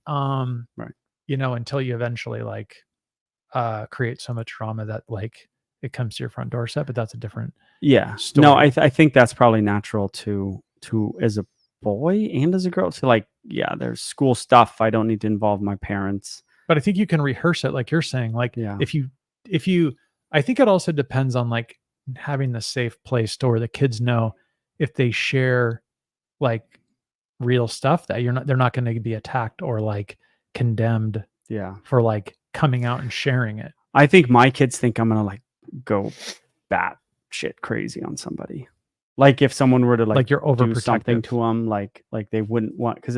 Um, Right. until you eventually like create so much drama that like it comes to your front doorstep, but that's a different Yeah. story. No, I think that's probably natural to as a boy and as a girl to, like, yeah, there's school stuff. I don't need to involve my parents. But I think you can rehearse it like you're saying. Like Yeah. if you I think it also depends on like having the safe place to where the kids know if they share like real stuff that they're not going to be attacked or like condemned Yeah. for like coming out and sharing it. I think my kids think I'm going to like go bat shit crazy on somebody. Like if someone were to Like you're do something overprotective. to them, like they wouldn't want, because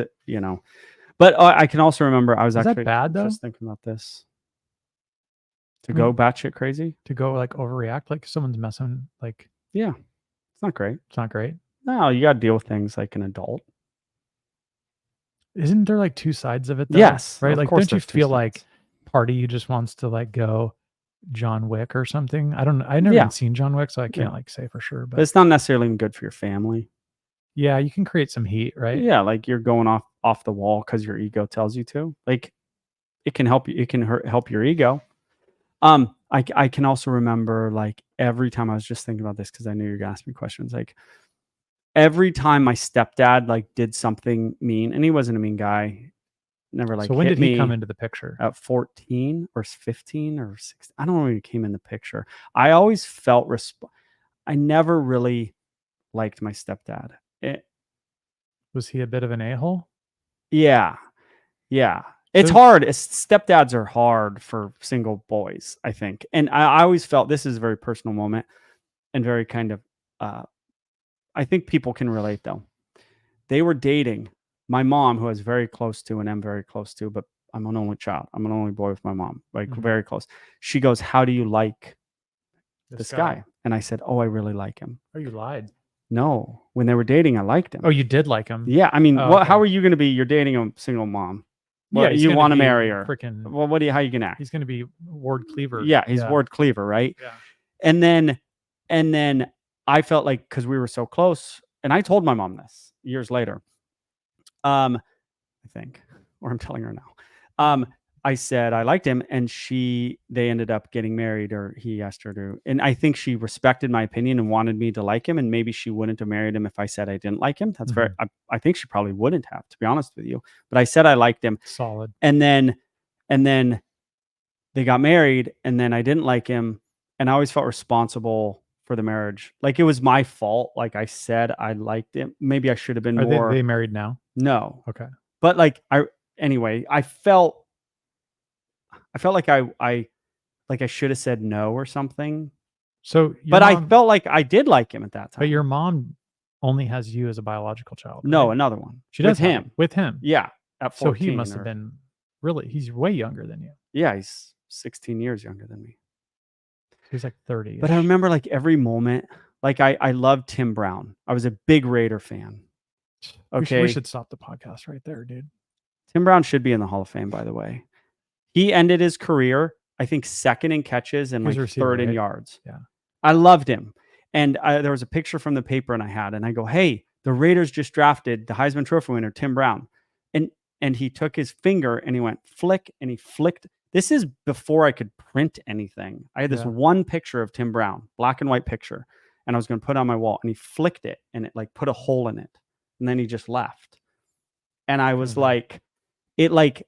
But I can also remember I was Is that actually bad though? just thinking about this. To I go mean, batshit crazy? to go like overreact, like someone's messing, like Yeah, it's not great. it's not great. No, you got to deal with things like an adult. Isn't there like two sides of it though? Yes, Right? of Like course don't you there's two feel like sides. party you just wants to like go John Wick or something. I don't. I've never Yeah, even seen John Wick, so I yeah, can't like say for sure. but But it's not necessarily even good for your family. yeah, you can create some heat, right? Yeah, like you're going off the wall because your ego tells you to. Like it can help you. It can help your ego. I can also remember like every time I was just thinking about this because I knew you're gonna ask me questions. Like every time my stepdad like did something mean, and he wasn't a mean guy, never So like when hit did he come me into the picture? at 14 or 15 or 16. I don't know when he came in the picture. I always felt I never really liked my stepdad. It, Was he a bit of an a-hole? yeah, yeah. It's So hard. Stepdads are hard for single boys, I think. And I always felt this is a very personal moment and very kind of, uh, I think people can relate though. They were dating my mom, who I was very close to and am very close to, but I'm an only child. I'm an only boy with my mom, like mhm, very close. She goes, "How do you like this this guy. guy?" And I said, "Oh, I really like him." Oh, you lied. No, when they were dating, I liked Oh, him. you did like him. Yeah, I mean, Oh, what? How okay. are you going to be? You're dating a single mom. Yeah, Well, he's you gonna want to marry be her. freaking. Well, what do you? How you going to He's act? gonna be Ward Cleaver. Yeah, he's Yeah, Ward Cleaver, right? yeah. And then, and then I felt like because we were so close, and I told my mom this years later. I think, or I'm telling her now. Um, I said I liked him, and they ended up getting married, or he asked her to, and I think she respected my opinion and wanted me to like him, and maybe she wouldn't have married him if I said I didn't like him. That's very, Mhm. I think she probably wouldn't have, to be honest with you. But I said I liked him, Solid. and then they got married, and then I didn't like him, and I always felt responsible for the marriage. Like it was my fault. Like I said I liked him. Maybe I should have been Are they more. they married now? No, Okay. but like anyway, I felt like I should have said no or something, So your but I mom, felt like I did like him at that but your time. mom only has you as a biological child, No, right? another one She with does have you him. with him. Yeah, at So he 14 must have or been really he's way younger than you. yeah, he's 16 years younger than me. So he's like But I 30-ish. remember like every moment, like I loved Tim Brown. I was a big Raider fan. We Okay. should stop the podcast right there, dude. Tim Brown should be in the Hall of Fame, by the way. He ended his career, I think, second in catches and He was a like receiver, third in right? yards. Yeah. I loved him. And there was a picture from the paper and I go, "Hey, the Raiders just drafted the Heisman Trophy winner, Tim Brown." And and he took his finger and he went flick and he flicked. This is before I could print anything. I had this Yeah. one picture of Tim Brown, black and white picture, and I was going to put it on my wall and he flicked it and it like put a hole in it. And then he just left. And I was Mhm. like, it like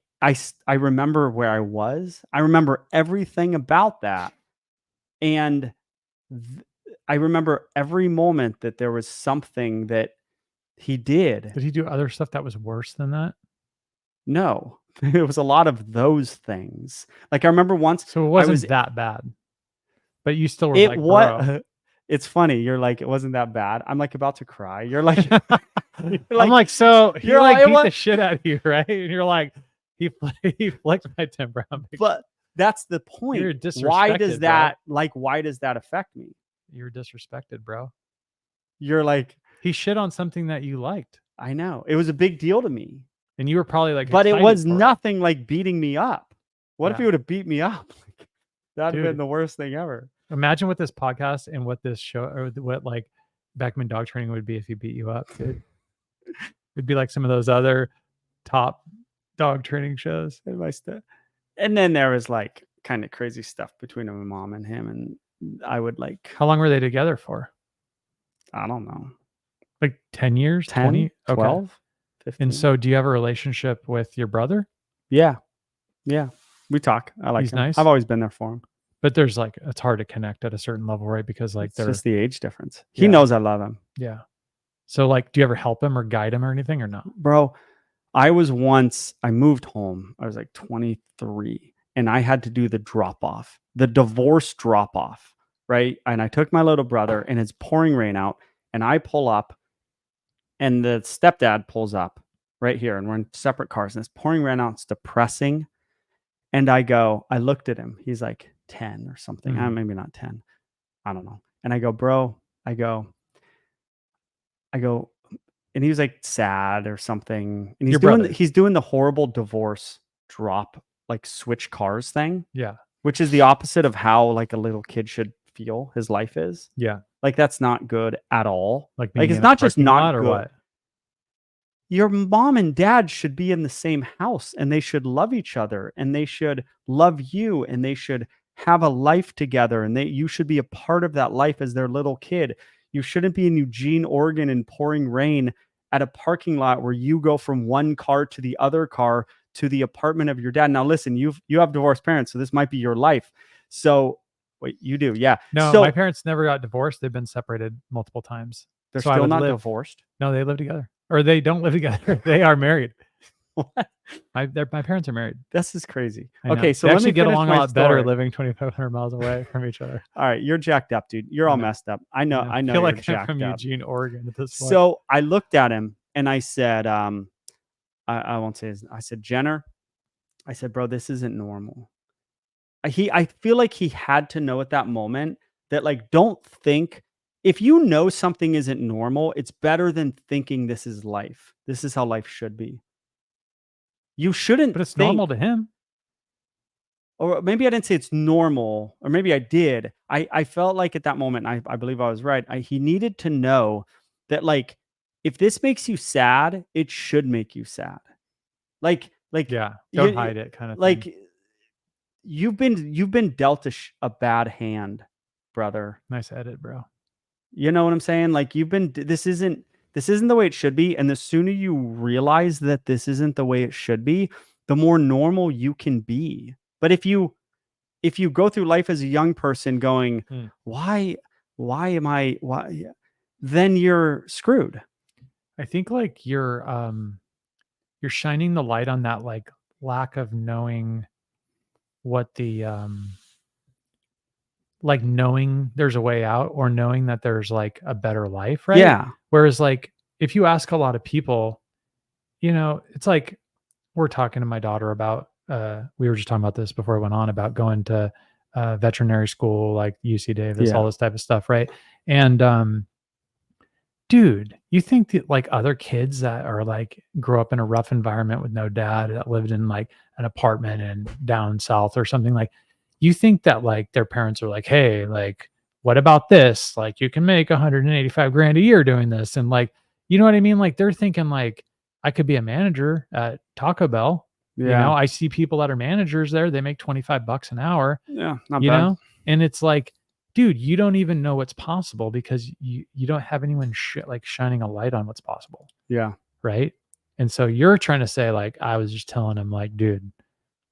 I remember where I was. I remember everything about that. And th- I remember every moment that there was something that he did. Did he do other stuff that was worse than that? No, it was a lot of those things. Like I remember once So it I was wasn't that bad, but you still were it like, "Bro." what it's funny. You're like it wasn't that bad. I'm like about to cry. You're like you're I'm like like, "So he you're all like it beat was, the shit out of you, right?" And you're like, he flicked my Tim Brown picture." but that's the You're point. disrespected, bro. Why does that affect me? You're disrespected, bro. You're like He shit on something that you liked, I know. It was a big deal to me. and you were probably like But it excited was for it. nothing like beating me up. What if he Yeah. would have beat me up? That'd have been Dude, the worst thing ever. imagine what this podcast and what this show or what like Beckman dog training would be if he beat you up, dude. It'd be like some of those other top dog training shows. And and then there was like kind of crazy stuff between my mom and him. And I would like, How long were they together for? I don't know, Like 10 years, 10, 20? Okay. 12, And 15. so do you have a relationship with your brother? Yeah. Yeah. We talk. I like He's him. I've nice, always been there for him. but there's like it's hard to connect at a certain level, right? Because like It's they're just the age difference. He yeah, knows I love him. yeah. So like do you ever help him or guide him or anything or no? Bro, I moved home. I was like 23 and I had to do the drop off, the divorce drop off, right? And I took my little brother and it's pouring rain out and I pull up and the stepdad pulls up right here and we're in separate cars and it's pouring rain out. It's depressing. And I looked at him. He's like 10 or something. Mhm. Maybe not 10. I don't know. And I go, bro, I go, and he was like sad or something. And Your brother. he's doing the horrible divorce drop, like switch cars thing. Yeah. which is the opposite of how like a little kid should feel his life is. Yeah. Like that's not good at all. Like Like being it's in a not just parking not lot or good. what? Your mom and dad should be in the same house and they should love each other and they should love you and they should have a life together and you should be a part of that life as their little kid. You shouldn't be in Eugene, Oregon in pouring rain at a parking lot where you go from one car to the other car to the apartment of your dad. Now listen, you have divorced parents, so this might be your life. So wait, you do. Yeah. No, my So parents never got divorced. They've been separated multiple times. they're So I still would not live. divorced. No, they live together. Or they don't live together. They are married. What? My parents are married. This is crazy. I know. Okay, so They let me actually get finish along a my lot better story. living 2,500 miles away from each other. All right, you're jacked up, dude. You're all know. messed up. I know. I I know feel you're like I'm from jacked up. Eugene, Oregon at this point. So I looked at him and I said, I won't say his. I said, Jenner. I said, bro, this isn't normal. I feel like he had to know at that moment that like, don't think if you know something isn't normal, it's better than thinking this is life. This is how life should be. You shouldn't But it's think, normal to him. or maybe I didn't say it's normal, or maybe I did. I felt like at that moment, I believe I was right. He needed to know that like, if this makes you sad, it should make you sad. Like Yeah. Don't hide it kind of thing. like you've been dealt a bad hand, brother. Nice edit, bro. You know what I'm saying? Like this isn't the way it should be. And the sooner you realize that this isn't the way it should be, the more normal you can be. But if you go through life as a young person going, why am I why then you're screwed. I think like you're shining the light on that like lack of knowing what the like knowing there's a way out or knowing that there's like a better life, right? Yeah. Whereas like if you ask a lot of people, it's like we're talking to my daughter about we were just talking about this before I went on about going to veterinary school like UC Davis, Yeah. all this type of stuff, right? And dude, you think that like other kids that are like grow up in a rough environment with no dad that lived in like an apartment in down south or something, like you think that like their parents are like, hey, like what about this? Like you can make 185 grand a year doing this. And like, you know what I mean? Like they're thinking like I could be a manager at Taco Bell. Yeah. I see people that are managers there, they make 25 bucks an hour, Yeah. Not bad. and it's like, dude, you don't even know what's possible because you don't have anyone like shining a light on what's possible. Yeah. Right. And so you're trying to say like, I was just telling him like, dude,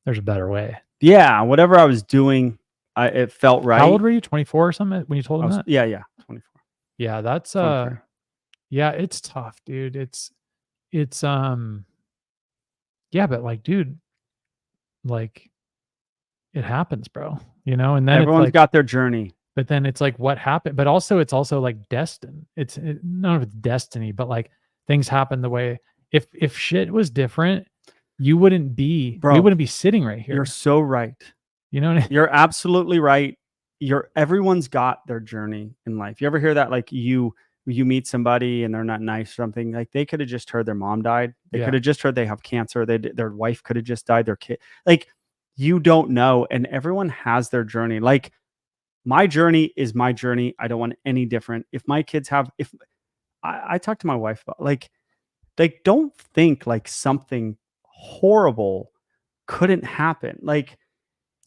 there's a better way. Yeah. Whatever I was doing, it felt right. How old were you? 24 or something when you told him that? Yeah. 24. Yeah. That's, 23. yeah, it's tough, dude. It's, yeah, but like, dude, like it happens, bro, and then Everyone's it's like, got their journey. but then it's like what happened, but also it's also like destined. None of it's destiny, but like things happen the way if shit was different, we wouldn't be sitting right here. You're so right. You know what I mean? You're absolutely right. Everyone's got their journey in life. You ever hear that? Like you meet somebody and they're not nice or something. Like they could have just heard their mom died. They could have just heard they have cancer. Their wife could have just died. Their kid, like you don't know. And everyone has their journey. Like my journey is my journey. I don't want any different. If my kids have, if I talk to my wife about like don't think like something horrible couldn't happen. Like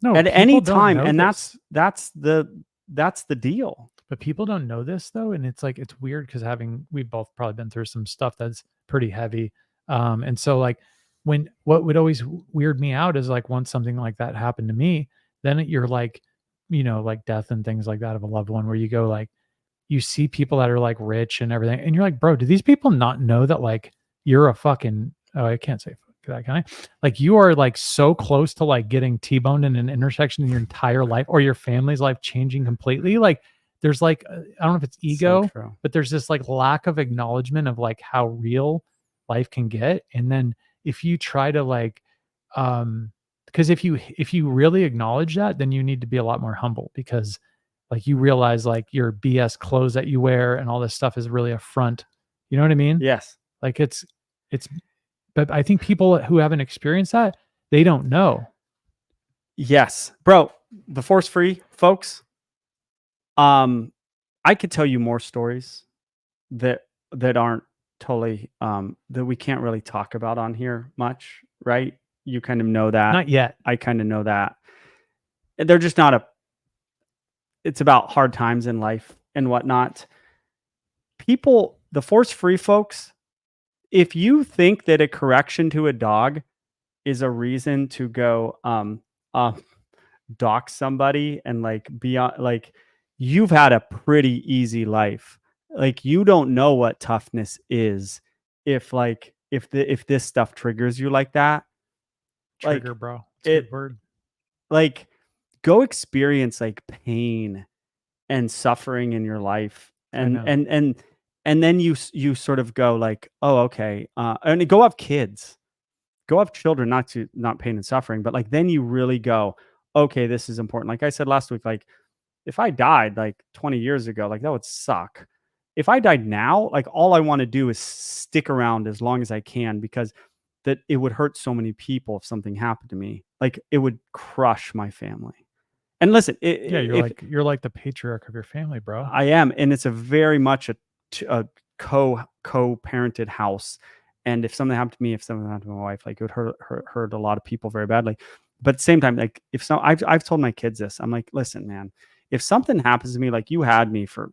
No, at any people don't time. know And this. that's the deal. But people don't know this though, and it's like it's weird because we've both probably been through some stuff that's pretty heavy, and so like what would always weird me out is like once something like that happened to me, then you're like, like death and things like that of a loved one, where you go like you see people that are like rich and everything, and you're like, bro, do these people not know that like you're a fucking I can't say that, can I? Like you are like so close to like getting T-boned in an intersection in your entire life or your family's life changing completely. Like there's like, I don't know if it's ego, but there's this like lack of acknowledgement of like how real life can get. And then if you try to like, because if you really acknowledge that, then you need to be a lot more humble because like you realize like your BS clothes that you wear and all this stuff is really a front. You know what I mean? Yes. Like but I think people who haven't experienced that, they don't know. Yes, bro. the force free folks, um, I could tell you more stories that aren't totally that we can't really talk about on here much, right? You kind of know that. Not yet. I kind of know that. They're just not a it's about hard times in life and whatnot. People, the force free folks, if you think that a correction to a dog is a reason to go dock somebody and like be on, like, you've had a pretty easy life. Like, you don't know what toughness is if like if this stuff triggers you like that. Trigger, Like bro. It's a it good word. like go experience like pain and suffering in your life, I and know. then you sort of go like, oh, okay, and go have kids, go have children, not pain and suffering, but like then you really go, okay, this is important. Like I said last week, like if I died like 20 years ago, like that would suck. If I died now, like all I want to do is stick around as long as I can, because that it would hurt so many people if something happened to me. Like it would crush my family. And listen, Yeah, if you're like the patriarch of your family, bro. I am, and it's a very much a co-parented house. And if something happened to me, if something happened to my wife, like it would hurt a lot of people very badly. But at the same time, like if so, I've told my kids this. I'm like, listen, man, if something happens to me, like you had me for,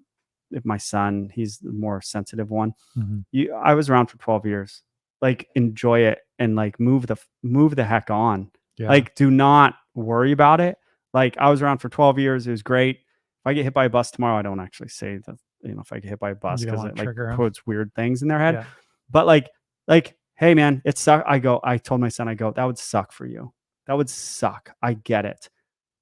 if my son, he's the more sensitive one. Mhm. I was around for 12 years. Like enjoy it and like move the heck on. Yeah. Like do not worry about it. Like I was around for 12 years. It was great. If I get hit by a bus tomorrow, I don't actually say that, if I get hit by a bus, You don't because wanna it like trigger him. puts weird things in their head. Yeah. But like, hey man, it suck. I told my son, I go, that would suck for you. That would suck. I get it.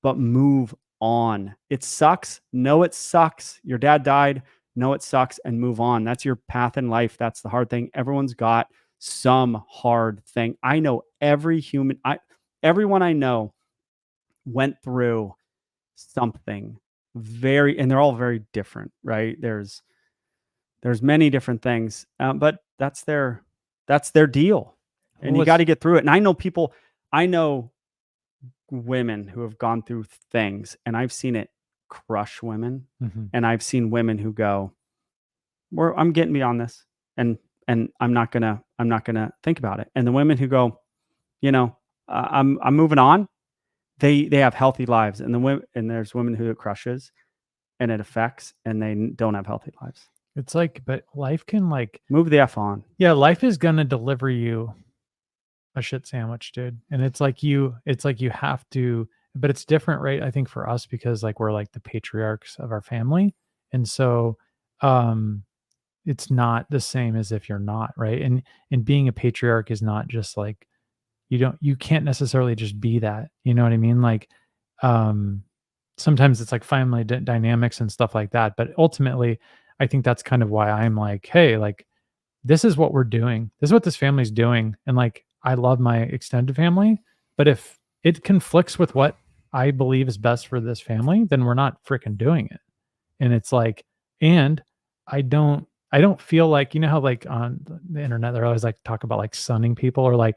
But move on. It sucks. No, it sucks. Your dad died. No, it sucks, and move on. That's your path in life. That's the hard thing. Everyone's got some hard thing. I know everyone I know went through something very, and they're all very different, right? There's many different things, but that's their deal, and Well, you got it's to get through it. And I know women who have gone through things, and I've seen it crush women, mhm. and I've seen women who go, I'm getting beyond this, and I'm not gonna think about it." And the women who go, you know, I'm moving on. They have healthy lives, and there's women who it crushes and it affects, and they don't have healthy lives. It's like, but life can like, Move the f on. yeah, life is gonna deliver you a shit sandwich, dude. And it's like you have to, but it's different, right? I think for us because like we're like the patriarchs of our family. And so um it's not the same as if you're not, right? And being a patriarch is not just like you can't necessarily just be that. You know what I mean? Like um sometimes it's like family dynamics and stuff like that, but ultimately I think that's kind of why I'm like, hey, like this is what we're doing. This is what this family's doing. And like, I love my extended family, but if it conflicts with what I believe is best for this family, then we're not freaking doing it. And it's like, and I don't feel like, you know how like on the internet, they're always like talk about like sunning people or like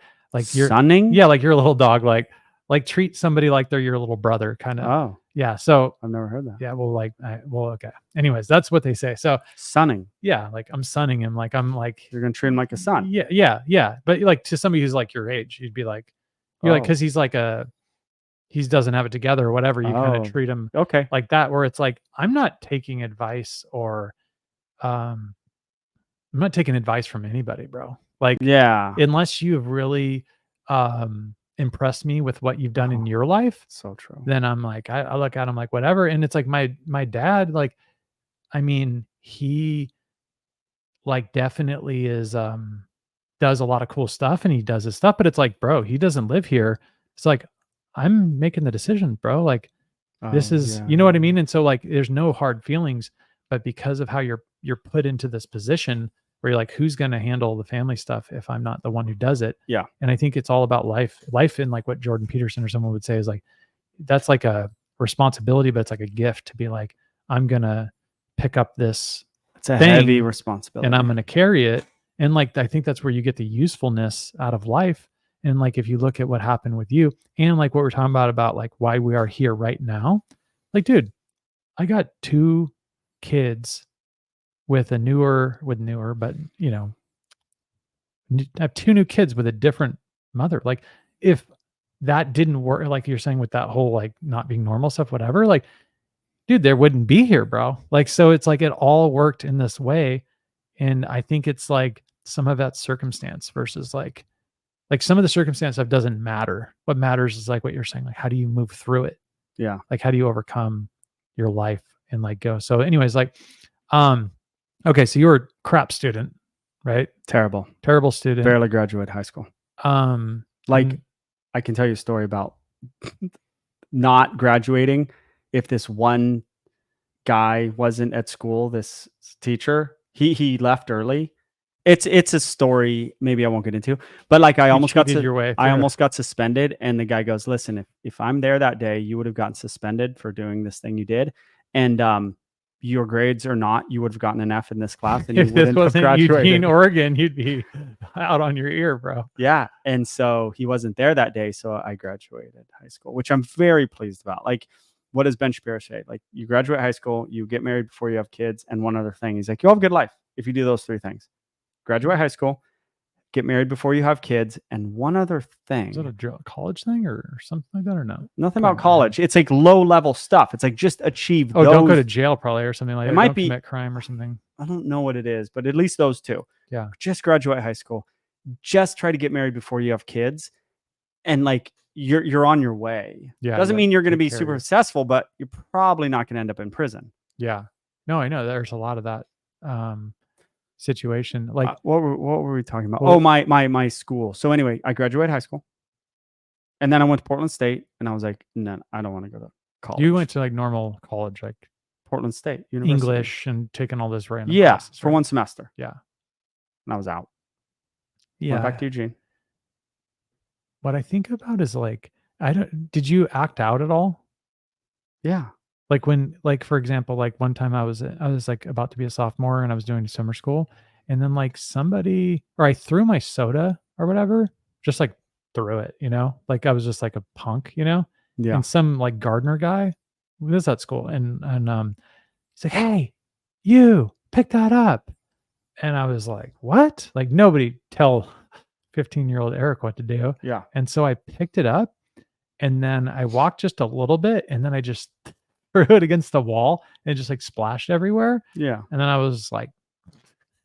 you're, Sunning? yeah, like you're a little dog, like treat somebody like they're your little brother kind of. Oh, Yeah. So I've never heard that. yeah, well, like, well, okay. Anyways, that's what they say. So Sunning. yeah, like I'm sunning him. Like I'm like, You're gonna treat him like a son. yeah, yeah, yeah. But like to somebody who's like your age, you'd be like, you're like, Oh, because he's like he doesn't have it together or whatever. You kind of oh, treat him okay. like that, where it's like, I'm not taking advice or, um, I'm not taking advice from anybody, bro. Like, Yeah. unless you've really, impressed me with what you've done in Oh, your life, so true. then I'm like, I look at him like whatever. And it's like my dad, like, I mean, he like definitely is does a lot of cool stuff and he does his stuff, but it's like, bro, he doesn't live here. It's like, I'm making the decision, bro. Like this Oh, is, yeah, you know what yeah, I yeah. mean? And so like there's no hard feelings, but because of how you're put into this position where you're like, who's gonna handle the family stuff if I'm not the one who does it? Yeah. And I think it's all about life in like what Jordan Peterson or someone would say is like that's like a responsibility, but it's like a gift to be like, I'm gonna pick up this It's a heavy thing and I'm responsibility. going to carry it. And like, I think that's where you get the usefulness out of life. And like if you look at what happened with you and like what we're talking about like why we are here right now, like dude, I got two kids with newer, but I have two new kids with a different mother. Like if that didn't work, like you're saying with that whole like not being normal stuff, whatever, like dude, there wouldn't be here, bro. Like, so it's like it all worked in this way. And I think it's like some of that circumstance versus like some of the circumstance stuff doesn't matter. What matters is like what you're saying, like how do you move through it? Yeah. Like how do you overcome your life and like go. So, anyways, like um okay, so you were a crap student, right? Terrible. Terrible student. Barely graduated high school. Like, And I can tell you a story about not graduating. If this one guy wasn't at school, this teacher, he left early. It's a story maybe I won't get into, but like I you almost got cheated your way I through. almost got suspended, and the guy goes, "Listen, if I'm there that day, you would have gotten suspended for doing this thing you did, and your grades or not, you would have gotten an F in this class, and you If this wouldn't have wasn't Eugene, graduated." Oregon, you'd be out on your ear, bro. Yeah, and so he wasn't there that day, so I graduated high school, which I'm very pleased about. Like, what does Ben Shapiro say? Like, you graduate high school, you get married before you have kids, and one other thing. He's like, you'll have a good life if you do those three things. Graduate high school, get married before you have kids, and one other Is that thing. a college thing or something like that or no? Nothing Probably about not. college. It's like low level stuff. It's like just achieve Oh, those. don't go to jail probably or something like It that. might Don't be, commit crime or something. I don't know what it is, but at least those two. Yeah. Just graduate high school. Just try to get married before you have kids, and like you're on your way. Yeah. Doesn't mean you're going to be take care of super you. successful, but you're probably not going to end up in prison. Yeah. No, I know there's a lot of that situation. Like What were we talking about? Well- Oh, my school. So anyway, I graduated high school, and then I went to Portland State, and I was like, no, I don't want to go to college. you went to like normal college, like Portland State University. English and taking all this random Yeah, classes, for right? one semester. Yeah. And I was out. Yeah. Went back to Eugene. What I think about is like, did you act out at all? Yeah. Like when, like for example, like one time I was like about to be a sophomore and I was doing summer school, and then like somebody or I threw my soda or whatever, just like threw it, like I was just like a punk, Yeah. and some like gardener guy was at school, and he's like, "Hey, you pick that up," and I was like, "What?" Like nobody tell 15-year-old Eric what to do, Yeah. and so I picked it up, and then I walked just a little bit, and then I just threw it against the wall and it just like splashed everywhere. Yeah. And then I was like,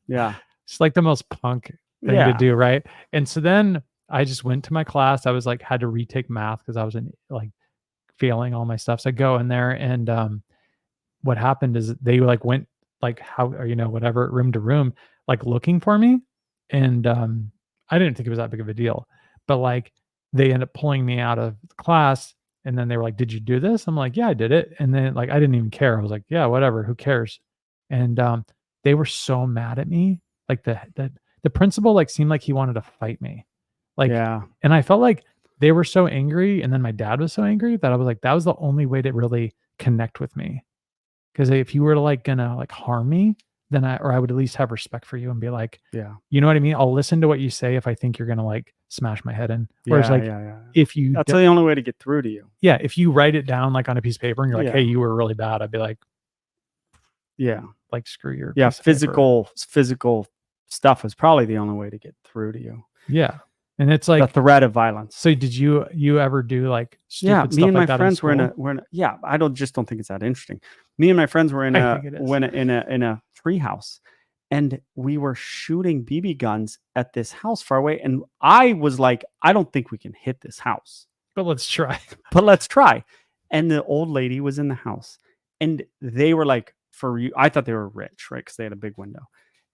Yeah. it's like the most punk thing Yeah. to do, right? And so then I just went to my class. I was like, had to retake math because I was like failing all my stuff. So I go in there, and what happened is they like went like how or whatever room to room, like looking for me. And I didn't think it was that big of a deal. But like they ended up pulling me out of the class, and then they were like, "Did you do this?" I'm like, "Yeah, I did it." And then like I didn't even care. I was like, "Yeah, whatever, who cares?" And they were so mad at me. Like the principal like seemed like he wanted to fight me. Like Yeah. and I felt like they were so angry, and then my dad was so angry that I was like, that was the only way to really connect with me. Because if you were to like gonna like harm me, then I would at least have respect for you and be like, Yeah. you know what I mean? I'll listen to what you say if I think you're gonna like smash my head in. Whereas like Yeah. if you That's the only way to get through to you. yeah, if you write it down like on a piece of paper and you're like, Yeah. hey, you were really bad, I'd be like, Yeah. like screw your Yeah. piece of paper. Physical stuff was probably the only way to get through to you. Yeah. And it's The like threat of violence. so did you ever do like stupid Yeah, stuff me and like my that friends were in school? yeah, I don't think it's that interesting. Me and my friends were in I a think it is. in a tree house, and we were shooting BB guns at this house far away, and I was like, I don't think we can hit this house, But let's try. but let's try. And the old lady was in the house, and they were like, for you, I thought they were rich, right? Because they had a big window.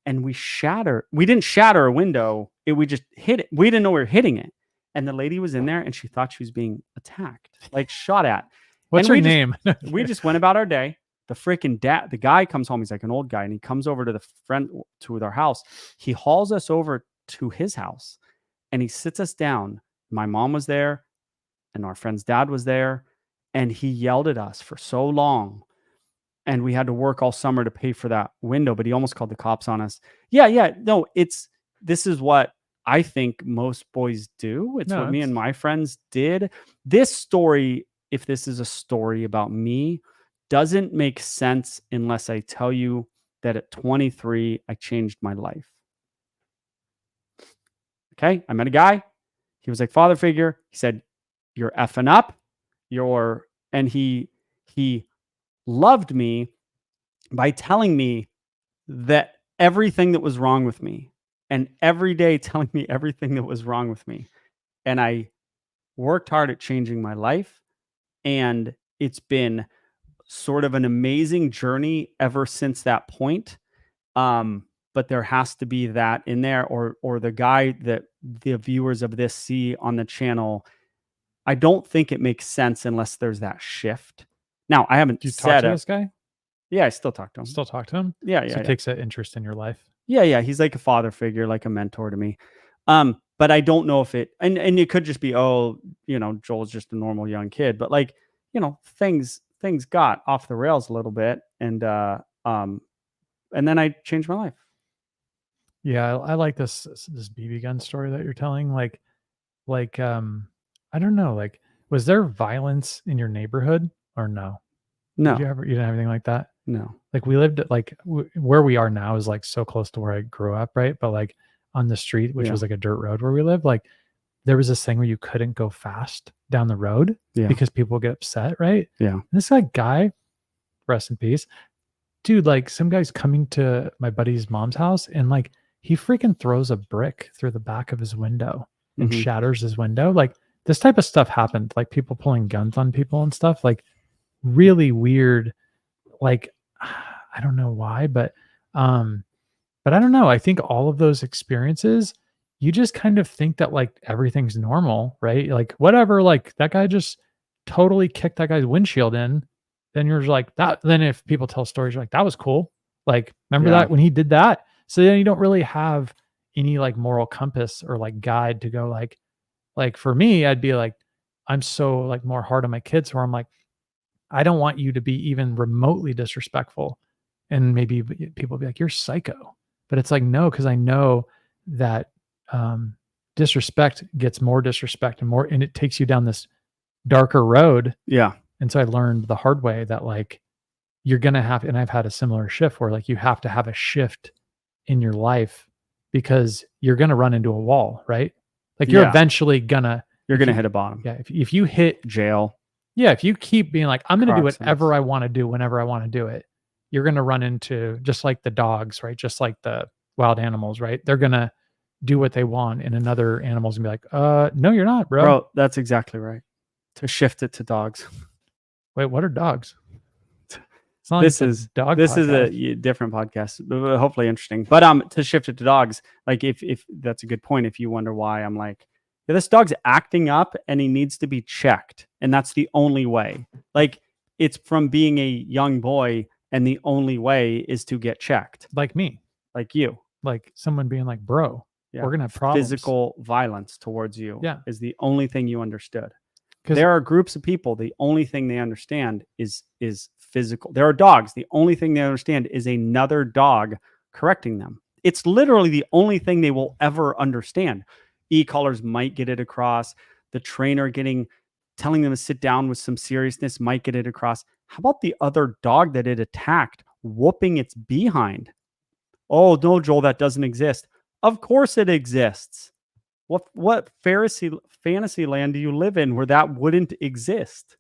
And we didn't shatter a window, we just hit it. We didn't know we were hitting it. And the lady was in there, and she thought she was being attacked, like shot at. What's And her we just- name? We just went about our day. The freaking the guy comes home. He's like an old guy, and he comes over to the friend to our house. He hauls us over to his house, and he sits us down. My mom was there, and our friend's dad was there, and he yelled at us for so long. And we had to work all summer to pay for that window, but he almost called the cops on us. Yeah, no, this is what I think most boys do. It's No, what me it's and my friends did. This story, if this is a story about me, doesn't make sense unless I tell you that at 23, I changed my life. Okay. I met a guy. He was like father figure. He said, "You're effing up. You're," and he loved me by telling me that everything that was wrong with me, and every day telling me everything that was wrong with me. And I worked hard at changing my life. And it's been sort of an amazing journey ever since that point. But there has to be that in there, or the guy that the viewers of this see on the channel. I don't think it makes sense unless there's that shift. Now, I haven't do you talk said to it. this guy? Yeah, I still talk to him. Still talk to him? Yeah, So yeah, he yeah. takes an interest in your life. Yeah, yeah, he's like a father figure, like a mentor to me. But I don't know if it, and it could just be, oh, Joel's just a normal young kid, but like, things got off the rails a little bit, and then I changed my life. Yeah, I like this BB gun story that you're telling. Like, I don't know, like, was there violence in your neighborhood or no? Did No, you didn't have anything like that? no, Like, we lived at, like, where we are now is, like, so close to where I grew up, right? But, like, on the street, which yeah, was, like, a dirt road where we lived, like, there was this thing where you couldn't go fast down the road yeah, because people get upset, right? yeah, And this, like, guy, rest in peace, dude, like, some guy's coming to my buddy's mom's house and, like, he freaking throws a brick through the back of his window and hmm, shatters his window. Like, this type of stuff happened, like people pulling guns on people and stuff, like really weird. Like, I don't know why, um, but I don't know. I think all of those experiences, you just kind of think that like everything's normal, right? Like, whatever, like that guy just totally kicked that guy's windshield in. Then you're just like that. Then if people tell stories, you're like, that was cool. Like, remember yeah, that when he did that? So then you don't really have any like moral compass or like guide to go like for me, I'd be like, I'm so like more hard on my kids where I'm like, I don't want you to be even remotely disrespectful. And maybe people be like, you're psycho. But it's like, no, because I know that um, disrespect gets more disrespect and more, and it takes you down this darker road. yeah, And so I learned the hard way that like you're going to have, and I've had a similar shift where like you have to have a shift in your life because you're going to run into a wall, right? Like you're yeah. eventually gonna, You're if gonna you, hit a bottom. yeah, if you hit Jail, yeah, if you keep being like, "I'm gonna do car whatever accidents. I wanna do whenever I wanna do it," you're gonna run into just like the dogs, right? Just like the wild animals, right? They're gonna do what they want, and another animal's gonna be like, no, you're not, bro. Bro, that's exactly right. To shift it to dogs. Wait, what are dogs?" It's not like This it's a is dog this is podcast. a different podcast, but hopefully interesting. But to shift it to dogs, like if that's a good point. If you wonder why I'm like, yeah, this dog's acting up and he needs to be checked, and that's the only way. Like it's from being a young boy, and the only way is to get checked, Like me, like you. like someone being like, "Bro, Yeah, we're gonna have problems." physical violence towards you Yeah, is the only thing you understood. because There are groups of people, the only thing they understand is physical. There are dogs, the only thing they understand is another dog correcting them. It's literally the only thing they will ever understand. E-collars might get it across. The trainer telling them to sit down with some seriousness might get it across. How about the other dog that it attacked whooping its behind? Oh, no, Joel, that doesn't exist. Of course it exists. What fantasy land do you live in where that wouldn't exist?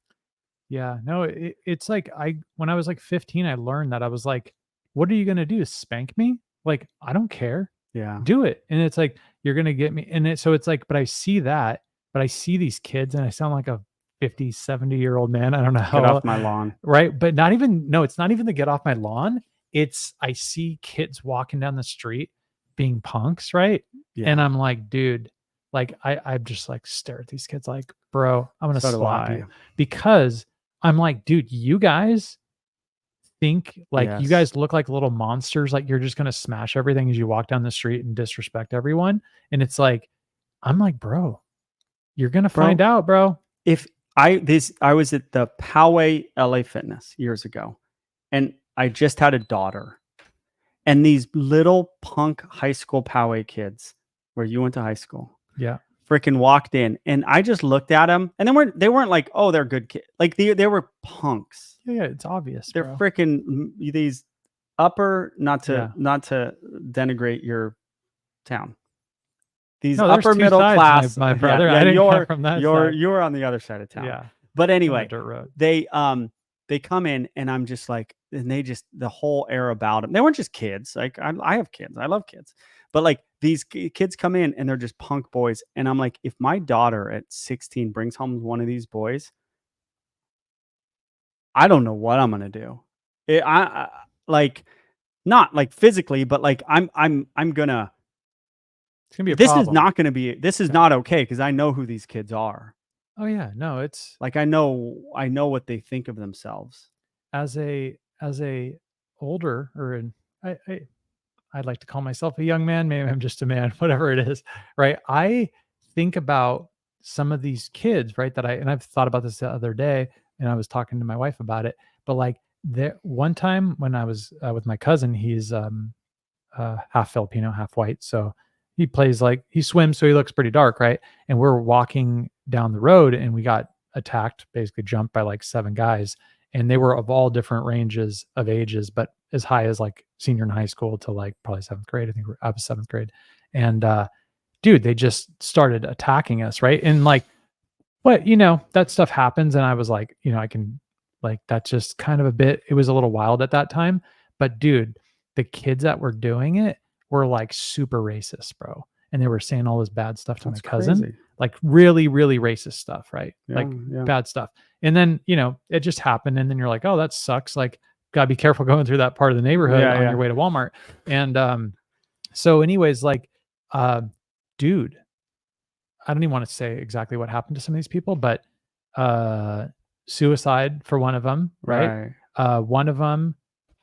yeah, no, it's like when I was like 15, I learned that I was like, "What are you gonna do? Spank me? Like, I don't care. Yeah. Do it." And it's like, "You're gonna get me." And so it's like, but I see that, but I see these kids, and I sound like a 50, 70-year-old man. I don't know Get how, off my lawn. right? But not even, no, it's not even the get off my lawn. It's I see kids walking down the street being punks, right? And Yeah. I'm like, dude, like I just like stare at these kids like, bro, I'm gonna So do slap you I. because I'm like, dude, you guys think like you Yes. guys look like little monsters, like you're just gonna smash everything as you walk down the street and disrespect everyone. And it's like, I'm like, bro, you're gonna find Bro, out, bro. if I was at the Poway LA Fitness years ago, and I just had a daughter, and these little punk high school Poway kids where you went to high school, Yeah. freaking walked in, and I just looked at them, and they weren't like, oh, they're good kids. Like they were punks. Yeah, yeah, it's obvious, They're bro. freaking these upper, Yeah. not to denigrate your town. These No, there's upper 2 middle sides, my class, my yeah, brother. yeah. I didn't come from that side. You're on the other side of town. Yeah, But from the anyway, dirt road. they come in, and I'm just like, and they just the whole air about them. They weren't just kids. Like I have kids. I love kids. But like these kids come in, and they're just punk boys, and I'm like, if my daughter at 16 brings home one of these boys, I don't know what I'm gonna do. I like not like physically, but like I'm gonna. It's gonna be a problem. This is Yeah. not okay because I know who these kids are. Oh, yeah. No, it's Like I know what they think of themselves. as a older or an I I'd like to call myself a young man, maybe I'm just a man, whatever it is, right? I think about some of these kids, right, that I've thought about this the other day, and I was talking to my wife about it, but, like, there one time when I was, with my cousin, he's, half Filipino, half white. So he plays like he swims, so he looks pretty dark, right? And we're walking down the road and we got attacked, basically jumped by like 7 guys. And they were of all different ranges of ages, but as high as like senior in high school to like probably 7th grade. I think we're up 7th grade. And dude, they just started attacking us, right? And like but, that stuff happens, and I was like, I can like, that's just kind of a bit it was a little wild at that time, but dude, the kids that were doing it were, like, super racist, bro, and they were saying all this bad stuff to my That's cousin, crazy. like, really, really racist stuff, right? Yeah, Like, yeah, bad stuff, and then, it just happened, and then you're like, "Oh, that sucks," like, gotta be careful going through that part of the neighborhood yeah, on your yeah. way to Walmart, and, so anyways, like, uh, dude, I don't even want to say exactly what happened to some of these people, but uh, suicide for one of them, right? Right. One of them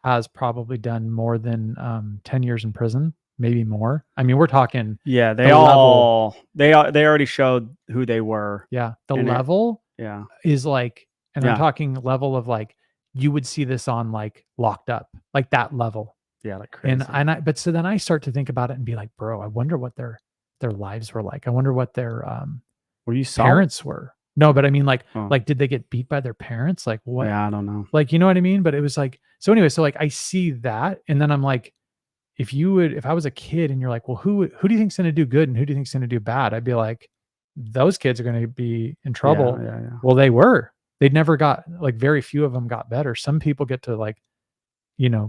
has probably done more than 10 years in prison, maybe more. I mean, we're talking Yeah, the level. they already showed who they were, Yeah, the and it level yeah, is like, and I'm yeah, talking level of like, you would see this on like Locked Up, like that level. yeah, like And crazy. but so then I start to think about it and be like, bro, I wonder what their lives were like. I wonder what their Were you solid? parents were. No, but I mean, Oh, like, did they get beat by their parents? Like, what? yeah, I don't know. Like, you know what I mean? But it was like, so anyway, so like, I see that, and then I'm like, if I was a kid, and you're like, well, who do you think's going to do good, and who do you think's going to do bad? I'd be like, those kids are going to be in Yeah, trouble. yeah, yeah, Well, they were. They never got like very few of them got better. Some people get to like,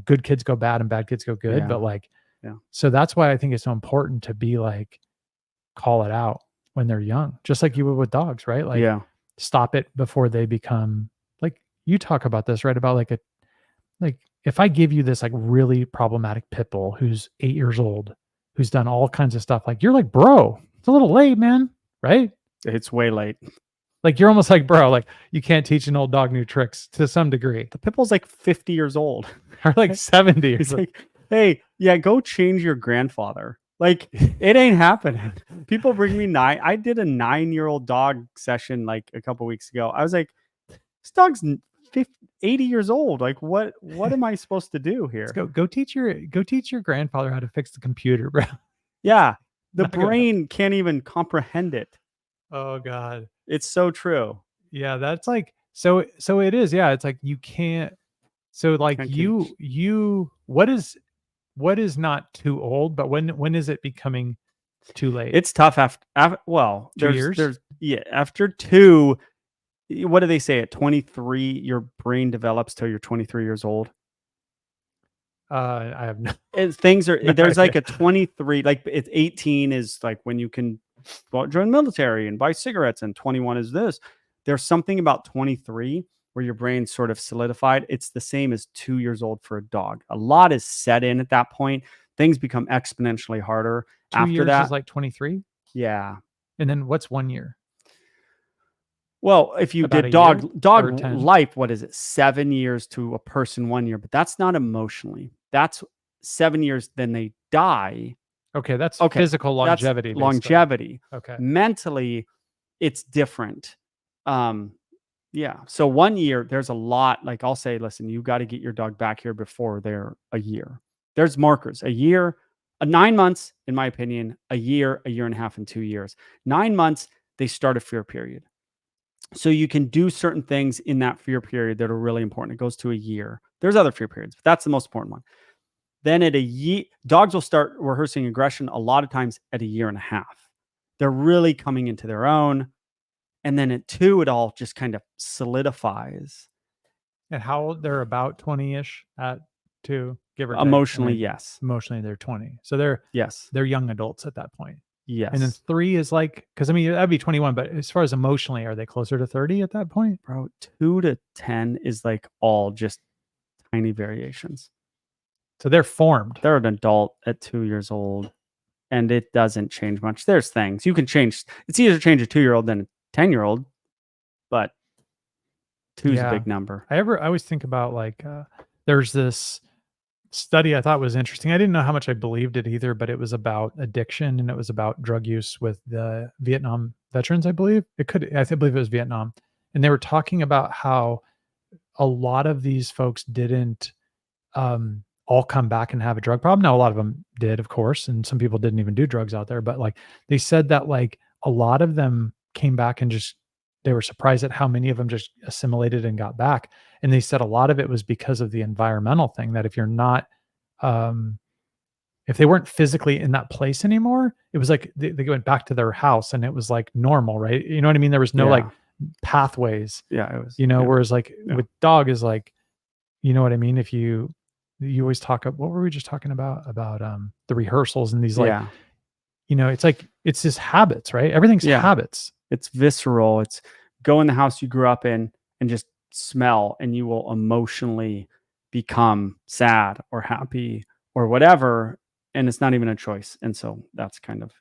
good kids go bad and bad kids go good, yeah, but like, yeah, so that's why I think it's so important to be like, call it out when they're young, just like you would with dogs, right? Like, yeah. stop it before they become like, you talk about this, right? About like if I give you this like really problematic pit bull who's 8 years old, who's done all kinds of stuff, like you're like, bro, it's a little late, man, right? It's way late. Like you're almost like, bro, like you can't teach an old dog new tricks to some degree, The pitbull's like 50 years old. or like 70 or He's something. like, "Hey, yeah, go change your grandfather." Like, it ain't happening. People bring me I did a 9-year-old dog session like a couple weeks ago. I was like, "This dog's 80 years old. Like, what am I supposed to do Let's here?" go teach your grandfather how to fix the computer, bro. Yeah, the Not gonna happen. brain can't even comprehend it. Oh God. It's so true. Yeah, that's like, so it is. Yeah, it's like you can't. So like Can't keep you what is not too old, but when is it becoming too late? It's tough after well, 2 years? there's yeah, after 2, what do they say? At 23, your brain develops till you're 23 years old. I have no, Things are no there's idea. like a 23, like it's 18 is like when you can join the military and buy cigarettes, and 21 is this. There's something about 23 where your brain's sort of solidified. It's the same as 2 years old for a dog. A lot is set in at that point. Things become exponentially harder two after years is that. like 23, Yeah. and then what's 1 year? Well, if you About did a year dog or 10? life, what is it? 7 years to a person 1 year, but that's not emotionally. That's 7 years. Then they die. Okay, that's Okay, physical that's longevity, basically. longevity. Okay, Mentally, it's different. Um, yeah. So 1 year, there's a lot. Like I'll say, listen, you got to get your dog back here before they're a year. There's markers. A year, 9 months, in my opinion, a year and a half, and 2 years. 9 months, they start a fear period. So you can do certain things in that fear period that are really important. It goes to a year. There's other fear periods, but that's the most important one. Then at a year, dogs will start rehearsing aggression a lot of times at a year and a half. They're really coming into their own. And then at 2, it all just kind of solidifies. And how old? They're about 20-ish at 2, give or take. Emotionally, yes. Emotionally, they're 20. So Yes. they're young adults at that point. And then Yes. 3 is like, because I mean, that'd be 21, but as far as emotionally, are they closer to 30 at that point? Bro, 2 to 10 is like all just tiny variations. So they're formed. They're an adult at 2 years old, and it doesn't change much. There's things you can change. It's easier to change a 2-year-old than a 10-year-old, but 2 is a big number. I always think about like, there's this study I thought was interesting. I didn't know how much I believed it either, but it was about addiction and it was about drug use with the Vietnam veterans, I believe. I believe it was Vietnam. And they were talking about how a lot of these folks didn't all come back and have a drug problem. Now, a lot of them did, of course, and some people didn't even do drugs out there. But like they said that like a lot of them came back and just they were surprised at how many of them just assimilated and got back. And they said a lot of it was because of the environmental thing. That if you're not, if they weren't physically in that place anymore, it was like they went back to their house and it was like normal, right? You know what I mean? There was no like pathways. Yeah, it was. Whereas like with dog is like, you know what I mean? If you always talk about, what were we just talking about the rehearsals and these like, it's like, it's just habits, right? Everything's habits. It's visceral. It's go in the house you grew up in and just smell, and you will emotionally become sad or happy or whatever. And it's not even a choice. And so that's kind of,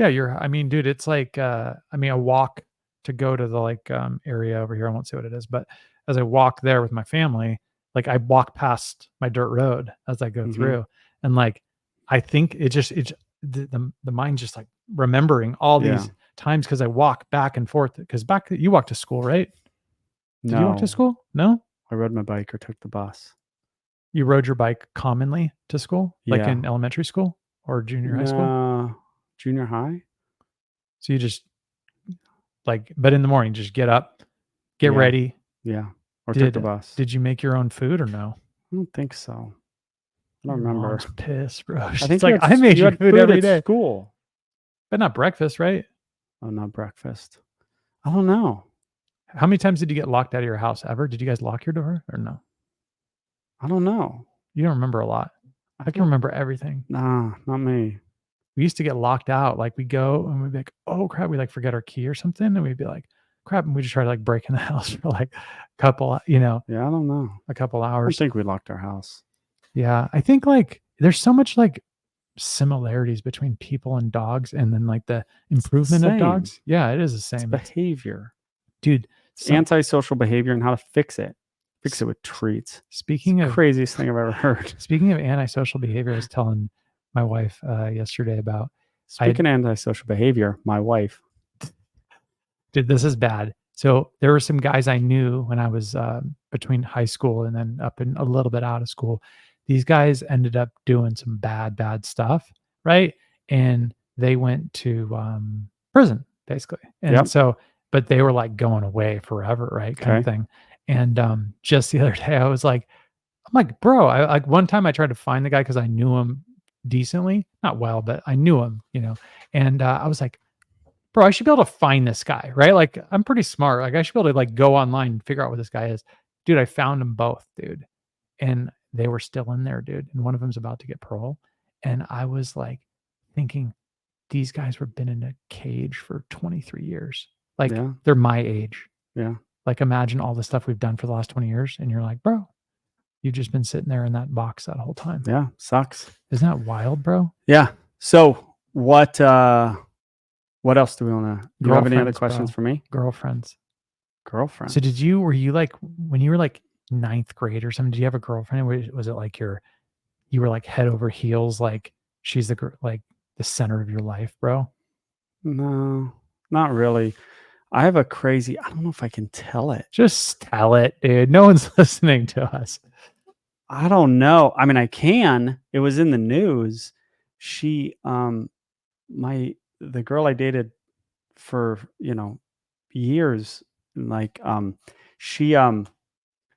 I mean, dude, it's like, a walk to go to the like area over here. I won't say what it is, but as I walk there with my family, like I walk past my dirt road as I go through, and like I think the mind just like remembering all these times because I walk back and forth. Because you walk to school, right? Did you walk to school? No, I rode my bike or took the bus. You rode your bike commonly to school, like in elementary school or junior high school? Junior high. So you just like, but in the morning, just get up, get ready. Yeah. Or took the bus. Did you make your own food or no? I don't think so. I don't Your remember. mom's pissed, bro. She's I think like, I made you food every day. School. But not breakfast, right? Oh, not breakfast. I don't know. How many times did you get locked out of your house ever? Did you guys lock your door or no? I don't know. You don't remember a lot. I can remember everything. Nah, not me. We used to get locked out. Like we go and we'd be like, oh crap, we like forget our key or something. And we'd be like, crap. And we just try to like break in the house for like a couple, Yeah, I don't know. a couple I hours. think we locked our house. Yeah. I think like there's so much like similarities between people and dogs, and then like the improvement of dogs. Yeah, it is the same. It's behavior. Dude. Antisocial behavior and how to fix it. Fix it with treats. Speaking of craziest thing I've ever heard. Speaking of antisocial behavior, I was telling my wife yesterday about. Speaking of antisocial behavior, my wife. Dude, this is bad. So there were some guys I knew when I was between high school and then up and a little bit out of school. These guys ended up doing some bad stuff, right? And they went to prison, basically. And so, but they were like going away forever, right? Kind of thing. And just the other day, I'm like, bro, I like one time I tried to find the guy because I knew him decently, not well, but I knew him, and I was like, bro, I should be able to find this guy, right? Like, I'm pretty smart. Like, I should be able to like go online and figure out what this guy is. Dude, I found them both, dude. And they were still in there, dude. And one of them's about to get parole. And I was like thinking, these guys were been in a cage for 23 years. Like, they're my age. Yeah. Like, imagine all the stuff we've done for the last 20 years. And you're like, bro, you've just been sitting there in that box that whole time. Yeah. Sucks. Isn't that wild, bro? Yeah. So what else do we want to, do you have any other questions for me? Girlfriends. Girlfriends. So were you like, when you were like 9th grade or something, did you have a girlfriend? Was it like you were like head over heels? Like she's like the center of your life, bro? No, not really. I have a crazy, I don't know if I can tell it. Just tell it, dude. No one's listening to us. I don't know. I mean, I can. It was in the news. she, the girl I dated for, years, like, she, um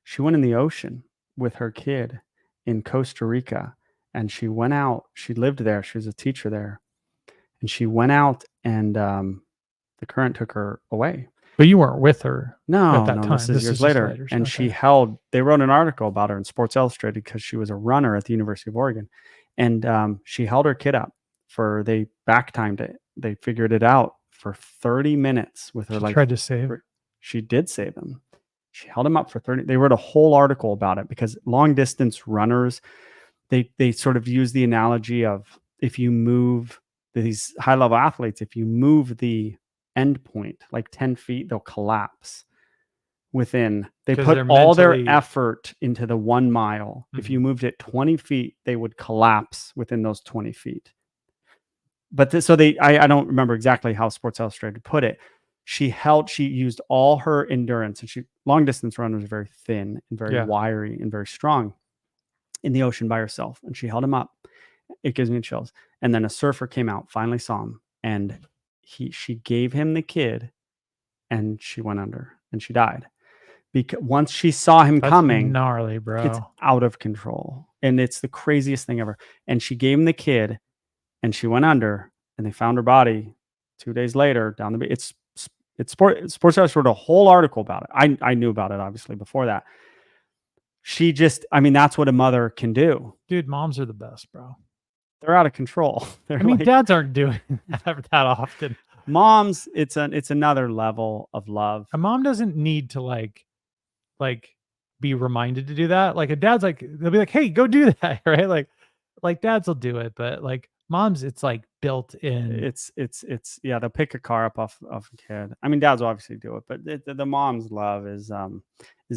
she went in the ocean with her kid in Costa Rica, and she went out. She lived there. She was a teacher there, and she went out, and the current took her away. But you weren't with her at No, that no, this time. is This years is just later, later. and Okay. they wrote an article about her in Sports Illustrated because she was a runner at the University of Oregon, and she held her kid up they back timed it. They figured it out for 30 minutes with her, She like, tried to save. she did save him. She held him up for 30. They wrote a whole article about it because long distance runners, they sort of use the analogy of, if you move these high level athletes, if you move the end point like 10 feet, they'll collapse they Because put they're all their mentally. effort into the 1 mile. If you Mhm. moved it 20 feet, they would collapse within those 20 feet. But I don't remember exactly how Sports Illustrated put it. She used all her endurance, and long distance runners are very thin and very Yeah. wiry and very strong in the ocean by herself. And she held him up. It gives me chills. And then a surfer came out, finally saw him, and she gave him the kid, and she went under and she died. Because once she saw him That's coming, gnarly, it's bro. out of control. And it's the craziest thing ever. And she gave him the kid, and she went under, and they found her body 2 days later down the beach. Sports Illustrated wrote a whole article about it. I knew about it obviously before that. I mean, that's what a mother can do. Dude, moms are the best, bro. They're out of control. They're I mean, like dads aren't doing that often. moms. It's another level of love. A mom doesn't need to like be reminded to do that. Like a dad's like they'll be like, "Hey, go do that," right? Like dads will do it, but like moms, it's like built in. Yeah, they'll pick a car up off a kid. I mean, dads will obviously do it, but the mom's love is How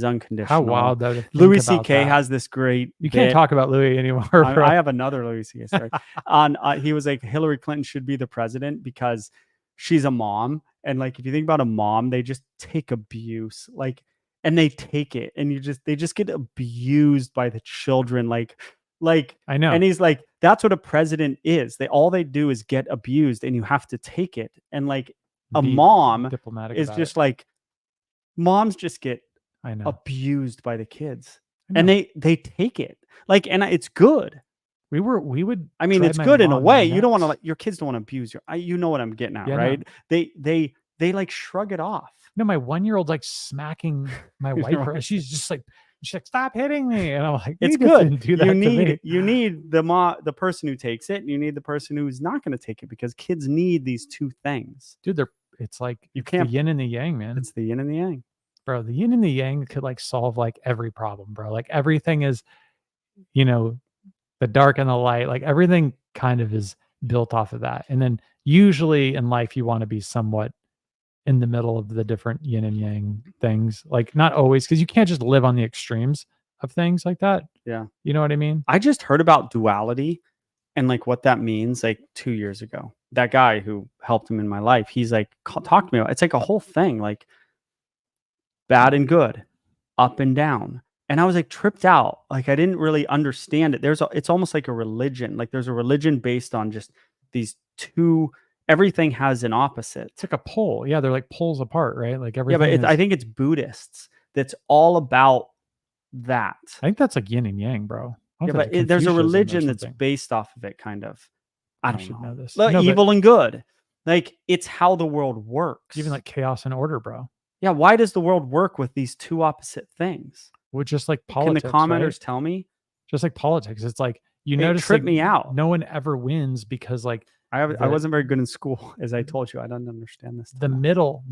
unconditional. wild though to think Louis about C.K. that. has this great You can't bit. talk about Louis anymore, I bro. have another Louis C.K. story. On He was like, Hillary Clinton should be the president because she's a mom, and like, if you think about a mom, they just take abuse, like, and they take it, and they just get abused by the children, like, I know. and he's like, that's what a president is. All they do is get abused, and you have to take it. And like, a Be mom diplomatic is about it. just like, moms just get I know. abused by the kids, I and know. they take it, like, and it's good. We would I mean, drive it's my good in a mom way. You don't want to nuts. let your kids don't want to abuse you know what I'm getting at, Yeah, no. right? They like shrug it off. No, my 1-year-old's like smacking my wife. Right. She's just like, she's like, "Stop hitting me!" And I'm like, It's "You just good. didn't do that to me." You need the person who takes it, and you need the person who's not going to take it, because kids need these two things. Dude, it's like You it's the can't. yin and the yang, man. It's the yin and the yang. Bro, the yin and the yang could like solve like every problem, bro. Like everything is, you know, the dark and the light, like everything kind of is built off of that. And then usually in life you want to be somewhat in the middle of the different yin and yang things. Like not always, because you can't just live on the extremes of things like that. Yeah. You know what I mean? I just heard about duality and like what that means like 2 years ago. That guy who helped him in my life, he's like, talk to me about it's like a whole thing, like bad and good, up and down. And I was like tripped out. Like, I didn't really understand it. It's almost like a religion. Like, there's a religion based on just these two, everything has an opposite. It's like a pole. Yeah, they're like poles apart, right? Like Yeah, but everything is. I think it's Buddhists that's all about that. I think that's like yin and yang, bro. I Yeah, don't but think there's a Confucianism or religion that's something. based off of it, kind of. I I don't should know. know this. Well, No, but evil and good. Like, it's how the world works. even like chaos and order, bro. Yeah, why does the world work with these two opposite things? Which just like Can the politics, commenters right? tell me? Just like politics. It's like you It notice like tripped me out. no one ever wins because like I wasn't very good in school, as I told you. I don't understand this. the middle,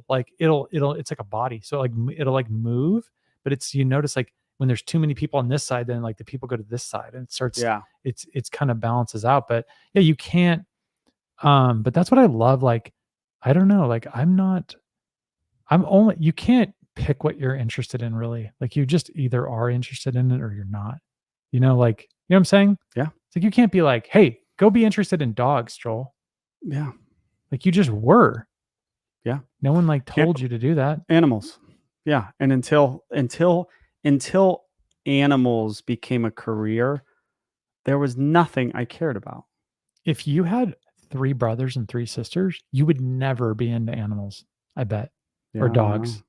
like it'll it's like a body. So like it'll like move, but it's you notice like when there's too many people on this side, then like the people go to this side and it starts Yeah. it's kind of balances out. But yeah, you can't but that's what I love. Like, I don't know, like I'm only you can't pick what you're interested in really. Like you just either are interested in it or you're not. Like, you know what I'm saying? Yeah. It's like you can't be like, "Hey, go be interested in dogs, Joel." Yeah. Like you just were. Yeah. No one like told you to do that. Animals. Yeah. And until animals became a career, there was nothing I cared about. If you had 3 brothers and 3 sisters, you would never be into animals, I bet, Yeah, or I don't know. dogs.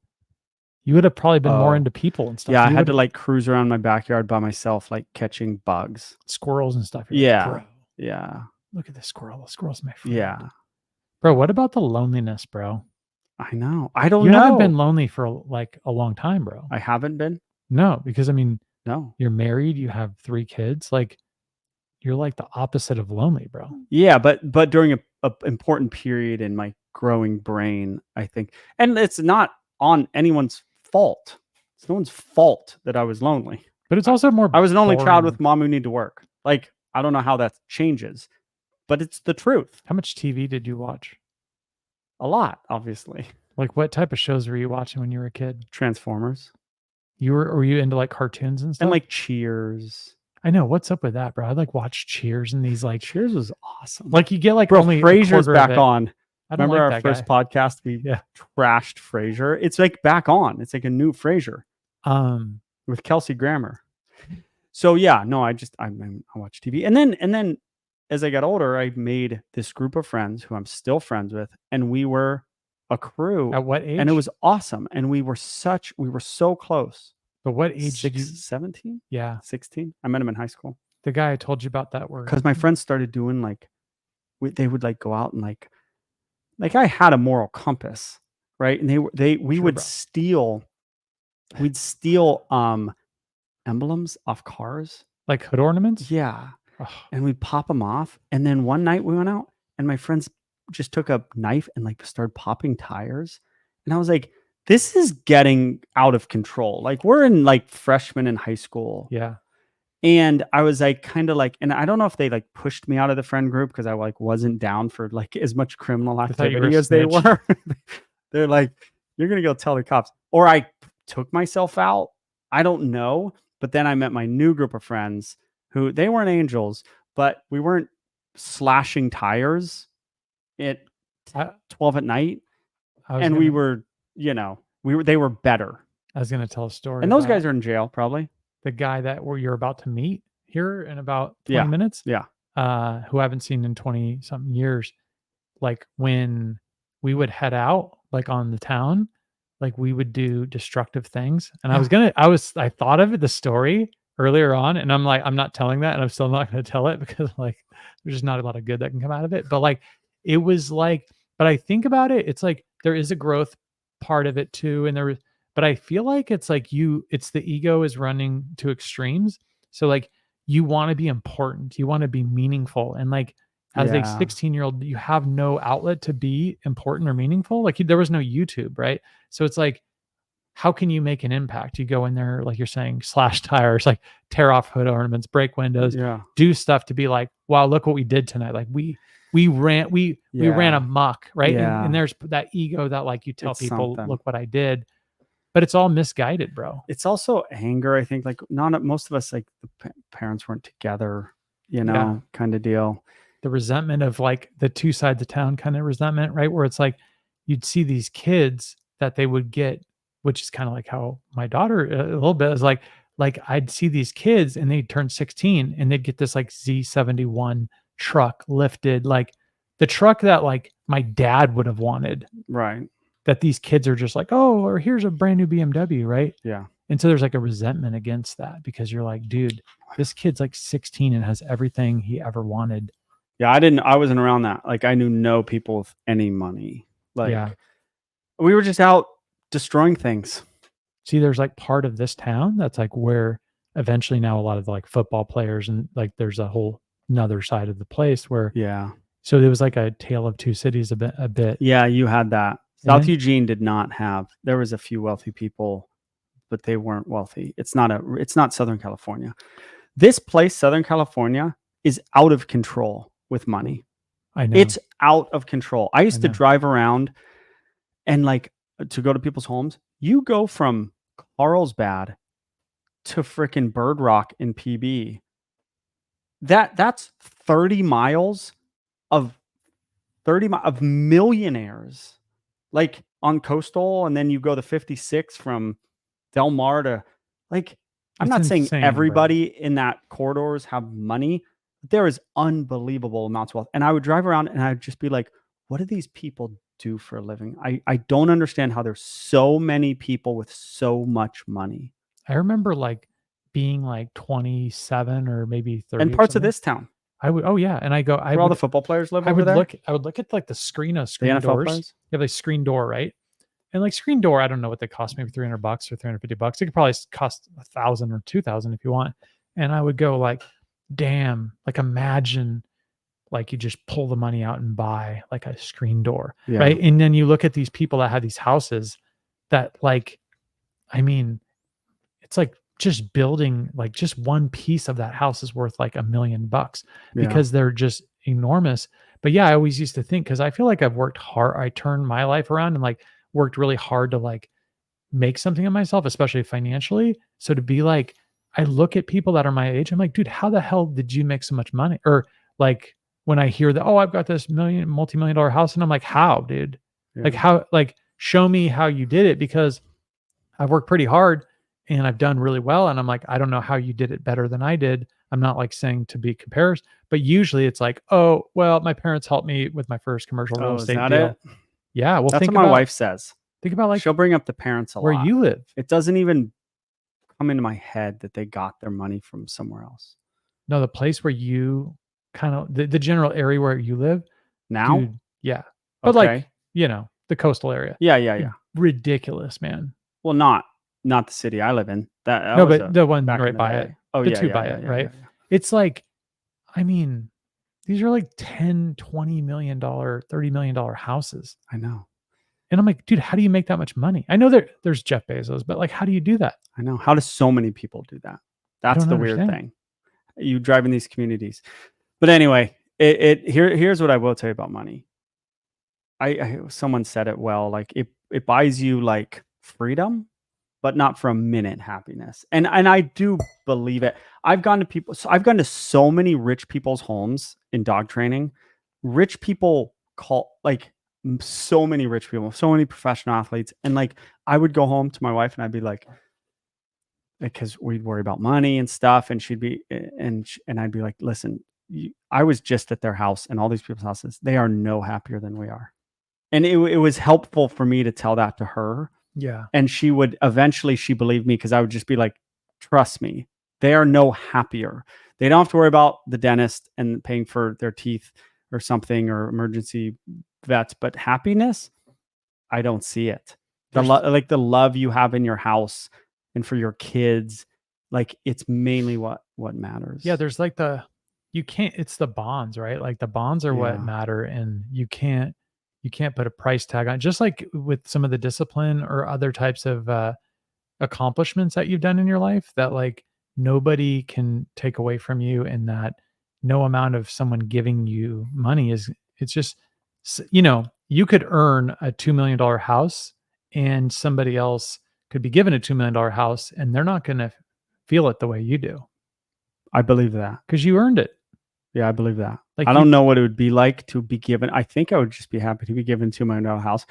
You would have probably been more Oh, into people and stuff. yeah, I You had would to, have like, cruise around my backyard by myself, like, catching bugs. squirrels and stuff. You're like, Yeah. "Bro, Yeah. look at this squirrel. The squirrel's my friend." Yeah. Bro, what about the loneliness, bro? I know. I don't You haven't been know. lonely for, like, a long time, bro. I haven't been? No, because, I mean, No. you're married, you have 3 kids, like, you're, like, the opposite of lonely, bro. Yeah, but during a important period in my growing brain, I think, and it's not on anyone's fault. It's no one's fault that I was lonely. But it's I also more I was an only child boring. with mom who need to work. Like, I don't know how that changes, but it's the truth. How much TV did you watch? A lot, obviously. Like, what type of shows were you watching when you were a kid? Transformers Were you into, like, cartoons and and, stuff? like, Cheers. I know, what's up with that, bro? I, like, watch Cheers and these, Cheers was awesome. like, you get, like, Bro, only a Frasier's quarter of back it. on. I don't Remember like our that first guy. podcast? We Yeah. trashed Frasier. It's, like, back on. It's like a new Frasier Um, with Kelsey Grammer. So, yeah, no, I watch TV. And then as I got older, I made this group of friends who I'm still friends with, and we were a crew, at what and it age? was awesome, and we were so close. But what age did 6, you 17, Yeah, 16. I met him in high school the guy I told you about that were because my friends started doing, like, they would, like, go out and, like, I had a moral compass, right? And we Sure, would bro. we'd steal, emblems off cars. Like hood ornaments? Yeah, Ugh, and we'd pop them off, and then one night we went out, and my friends just took a knife and, like, started popping tires, and I was like, "This is getting out of control." Like, we're in, like, freshman in high school, yeah. and I was, like, kinda, like, and I don't know if they, like, pushed me out of the friend group because I, like, wasn't down for, like, as much criminal They thought you were a activity as they snitch. were. They're like, "You're gonna go tell the cops." Or I took myself out. I don't know, but then I met my new group of friends who they weren't angels, but we weren't slashing tires at I 12 at night, I was and we gonna were, they were better. I was gonna tell a story And those about guys are in jail probably. the guy that you're about to meet here in about 20 Yeah. minutes, Yeah. who I haven't seen in 20 something years. Like, when we would head out, like, on the town, like, we would do destructive things, and Yeah. I thought of it, the story earlier on, and I'm like, "I'm not telling that, and I'm still not gonna tell it because, like, there's just not a lot of good that can come out of it," but, like, it was like but I think about it, it's like there is a growth part of it too, and but I feel like it's like it's the ego is running to extremes, so, like, you wanna be important, you wanna be meaningful, and, like, as a Yeah. 16-year-old, you have no outlet to be important or meaningful. Like, there was no YouTube, right? So it's like, how can you make an impact? You go in there, like you're saying, slash tires, like tear off hood ornaments, break windows, Yeah. do stuff to be like, wow, look what we did tonight. Like we ran Yeah. amok, right? And Yeah. there's that ego that, like, you tell It's people, something. look what I did, but it's all misguided, bro. It's also anger, I think, like, not most of us, like, the parents weren't together, Yeah. kinda deal. The resentment of, like, the two sides of town kind of resentment, right? Where it's like you'd see these kids that they would get, which is kind of like how my daughter a little bit is like I'd see these kids and they'd turn 16 and they'd get this like Z71 truck lifted, like the truck that like my dad would have wanted, Right. that these kids are just like, oh, or here's a brand new BMW, right? Yeah. And so there's like a resentment against that because you're like, dude, this kid's like 16 and has everything he ever wanted. Yeah, I wasn't around that. Like, I knew no people with any money. Like, Yeah. we were just out destroying things. See, there's like part of this town that's like where eventually now a lot of like football players and like there's a whole another side of the place where Yeah. so there was like a tale of two cities a bit. Yeah, you had that. And South then Eugene did not have, there was a few wealthy people, but they weren't wealthy. It's not Southern California. This place, Southern California, is out of control with money. I know. It's out of control. I used to know. drive around and, like, to go to people's homes. You go from Carlsbad to frickin' Bird Rock in PB. That's 30 miles of of millionaires, like, on Coastal, and then you go to 56 from Del Mar to, like, I'm It's not saying insane, bro. everybody in that corridors have money, There is unbelievable amounts of wealth, and I would drive around and I'd just be like, "What do these people do for a living?" I don't understand how there's so many people with so much money. I remember, like, being, like, 27 or maybe And 30 or parts of something. this town, I would, oh, yeah, and where all the football players live over there, I would look at, like, the the screen NFL doors. players. You have a screen door, right? And, like, screen door, I don't know what they cost, maybe $300 or $350. It could probably cost 1,000 or 2,000 if you want. And I would go like, "Damn," like, imagine, like, you just pull the money out and buy, like, a screen door, Yeah, right? And then you look at these people that have these houses that, like, I mean, it's like just building, like, just one piece of that house is worth like $1,000,000 yeah. because they're just enormous. But yeah, I always used to think, because I feel like I've worked hard, I turned my life around and like worked really hard to like make something of myself, especially financially. So to be like, I look at people that are my age, I'm like, dude, how the hell did you make so much money? Or like when I hear that, oh, I've got this multi-million dollar house, and I'm like, how, dude? Like, Yeah. how, like, show me how you did it, because I've worked pretty hard and I've done really well. And I'm like, I don't know how you did it better than I did. I'm not like saying to be compares, but usually it's like, oh, well, my parents helped me with my first commercial real Oh, is estate that it? deal. Yeah. Well, That's what my wife says. think about like She'll bring up the parents a where lot. you live. It doesn't even come into my head that they got their money from somewhere else. No, the place where you kind of, the general area where you live, Now? dude. Yeah. But like, Okay. the coastal area, Yeah, yeah, dude, yeah. ridiculous, man. Well, not the city I live in. That No, was but a the one back in right the by it, day. Oh, the yeah, two yeah, by yeah, it, yeah, yeah, right? yeah. It's like, I mean, these are like 10, $20 million, $30 million houses. I know. And I'm like, dude, how do you make that much money? I know there's Jeff Bezos, but like, how do you do that? I know. How do so many people do that? I That's don't the weird understand. thing. You drive in these communities. But anyway, here's what I will tell you about money. I someone said it well, like it buys you like freedom, but not for a minute happiness. And I do believe it. I've gone to so many rich people's homes in dog training. Rich people call like so many rich people, so many professional athletes. And like I would go home to my wife and I'd be like, because we'd worry about money and stuff, and she'd be and I'd be like, listen, I was just at their house and all these people's houses. They are no happier than we are. And it was helpful for me to tell that to her, Yeah. and she would eventually she believed me because I would just be like, "Trust me, they are no happier. They don't have to worry about the dentist and paying for their teeth or something or emergency vets, but happiness, I don't see it. There's, Like the love you have in your house and for your kids, like it's mainly what yeah, matters." there's like you can't, it's the bonds, right? Like the bonds are what Yeah, matter. And you can't put a price tag on, just like with some of the discipline or other types of, accomplishments that you've done in your life that like nobody can take away from you, and that no amount of someone giving you money is, it's just you could earn a $2 million house, and somebody else could be given a $2 million house, and they're not going to feel it the way you do, I believe that. because you earned it. Yeah, I believe that. I Like, you don't know what it would be like to be given. I think I would just be happy to be given $2 million house,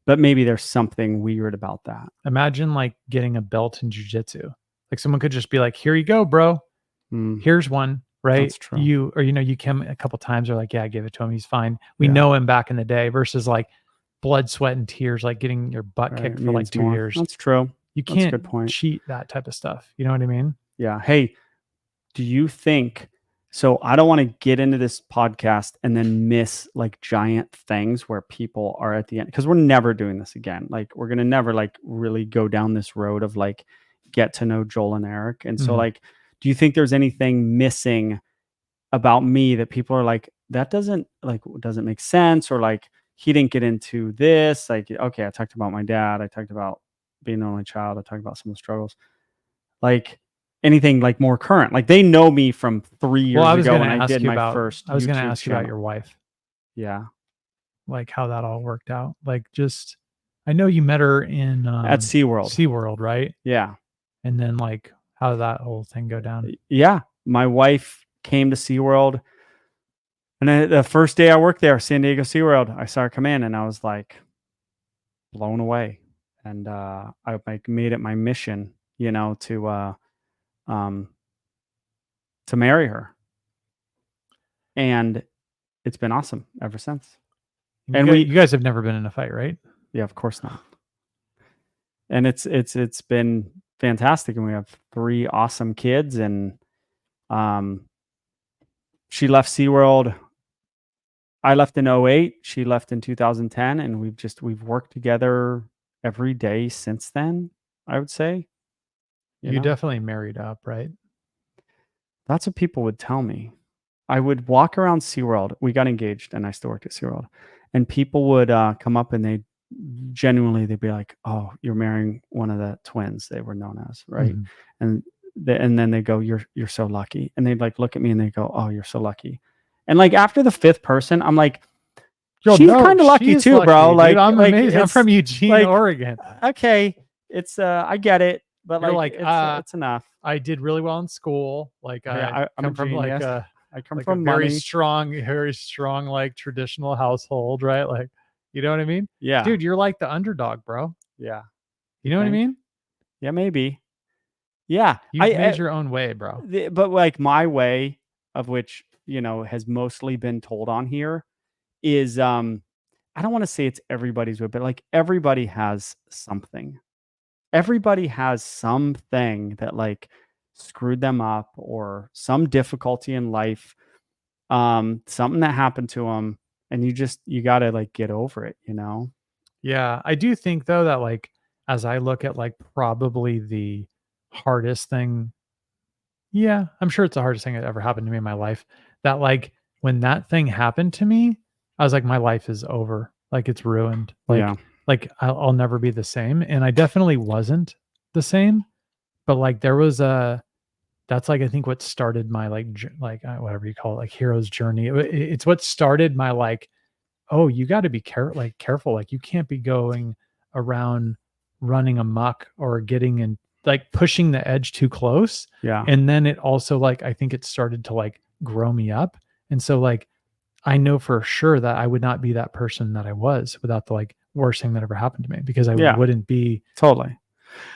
but maybe there's something weird about that. imagine like getting a belt in jujitsu. Like someone could just be like, "Here you go, bro. Mm, Here's one," right? that's true. You come a couple times, are like, "Yeah, give it to him. He's fine." We Yeah, know him back in the day, versus like blood, sweat, and tears, like getting your butt right. kicked It for like means 2 more. years. That's true. You That's a can't good point. cheat that type of stuff. You know what I mean? Yeah. Hey, do you think so? I don't want to get into this podcast and then miss like giant things where people are at the end because we're never doing this again. Like we're gonna never like really go down this road of like get to know Joel and Eric. And so Mhm. like, do you think there's anything missing about me that people are like, that doesn't make sense, or like he didn't get into this? Like, okay, I talked about my dad, I talked about being an only child, I talked about some of the struggles. Like anything like more current. Like they know me from three Well, years ago when I did my first I was gonna YouTube ask you about channel. your wife, Yeah. like how that all worked out. Like, just, I know you met her in At SeaWorld. SeaWorld, right? Yeah. And then like how did that whole thing go down? Yeah. My wife came to SeaWorld. And then the first day I worked there, San Diego SeaWorld, I saw her come in and I was like blown away. And I like made it my mission, um, to marry her. and it's been awesome ever since. And And you guys have never been in a fight, right? yeah, of course not. And it's been fantastic, and we have 3 awesome kids, and um, she left SeaWorld. I left in '08. She left in 2010, and we've worked together every day since then, I would say. You You know, definitely married up, right? that's what people would tell me. I would walk around SeaWorld. We got engaged, and I still worked at SeaWorld. And people would come up, and they'd be like, "Oh, you're marrying one of the twins," they were known as, right? Mhm. And and then they go, "You're so lucky." And they'd like look at me and they go, "Oh, you're so lucky." And like after the 5th person, I'm like, Yo, "She's no, kind of lucky she's too, bro." lucky, dude. I'm amazing. I'm It's from Eugene, like, Oregon. okay, it's I get it, but You're like like, it's enough. I did really well in school. Like Yeah, I I'm a come from genius. I come a from money. very strong, like traditional household, right? Like, you know what I mean? Yeah, Dude, you're like the underdog, bro. yeah. You You know what I think? mean? Yeah, maybe. Yeah, You've made your own way, bro. but like my way, of which has mostly been told on here, is I don't want to say it's everybody's way, but like everybody has something. Everybody has something that like screwed them up, or some difficulty in life, something that happened to them, and you got to like get over it. Yeah, I do think though that like as I look at like probably the hardest thing, yeah, I'm sure it's the hardest thing that ever happened to me in my life. That like when that thing happened to me, I was like, my life is over. Like it's ruined. Yeah. Like I'll never be the same. And I definitely wasn't the same. But like there was a that's like I think what started my like whatever you call it, like hero's journey. It's what started my like, oh, you got to be careful. Like you can't be going around running amok or getting in like pushing the edge too close. Yeah. And then it also like I think it started to like grow me up. And so like I know for sure that I would not be that person that I was without the like worst thing that ever happened to me because I Yeah. wouldn't be, Totally.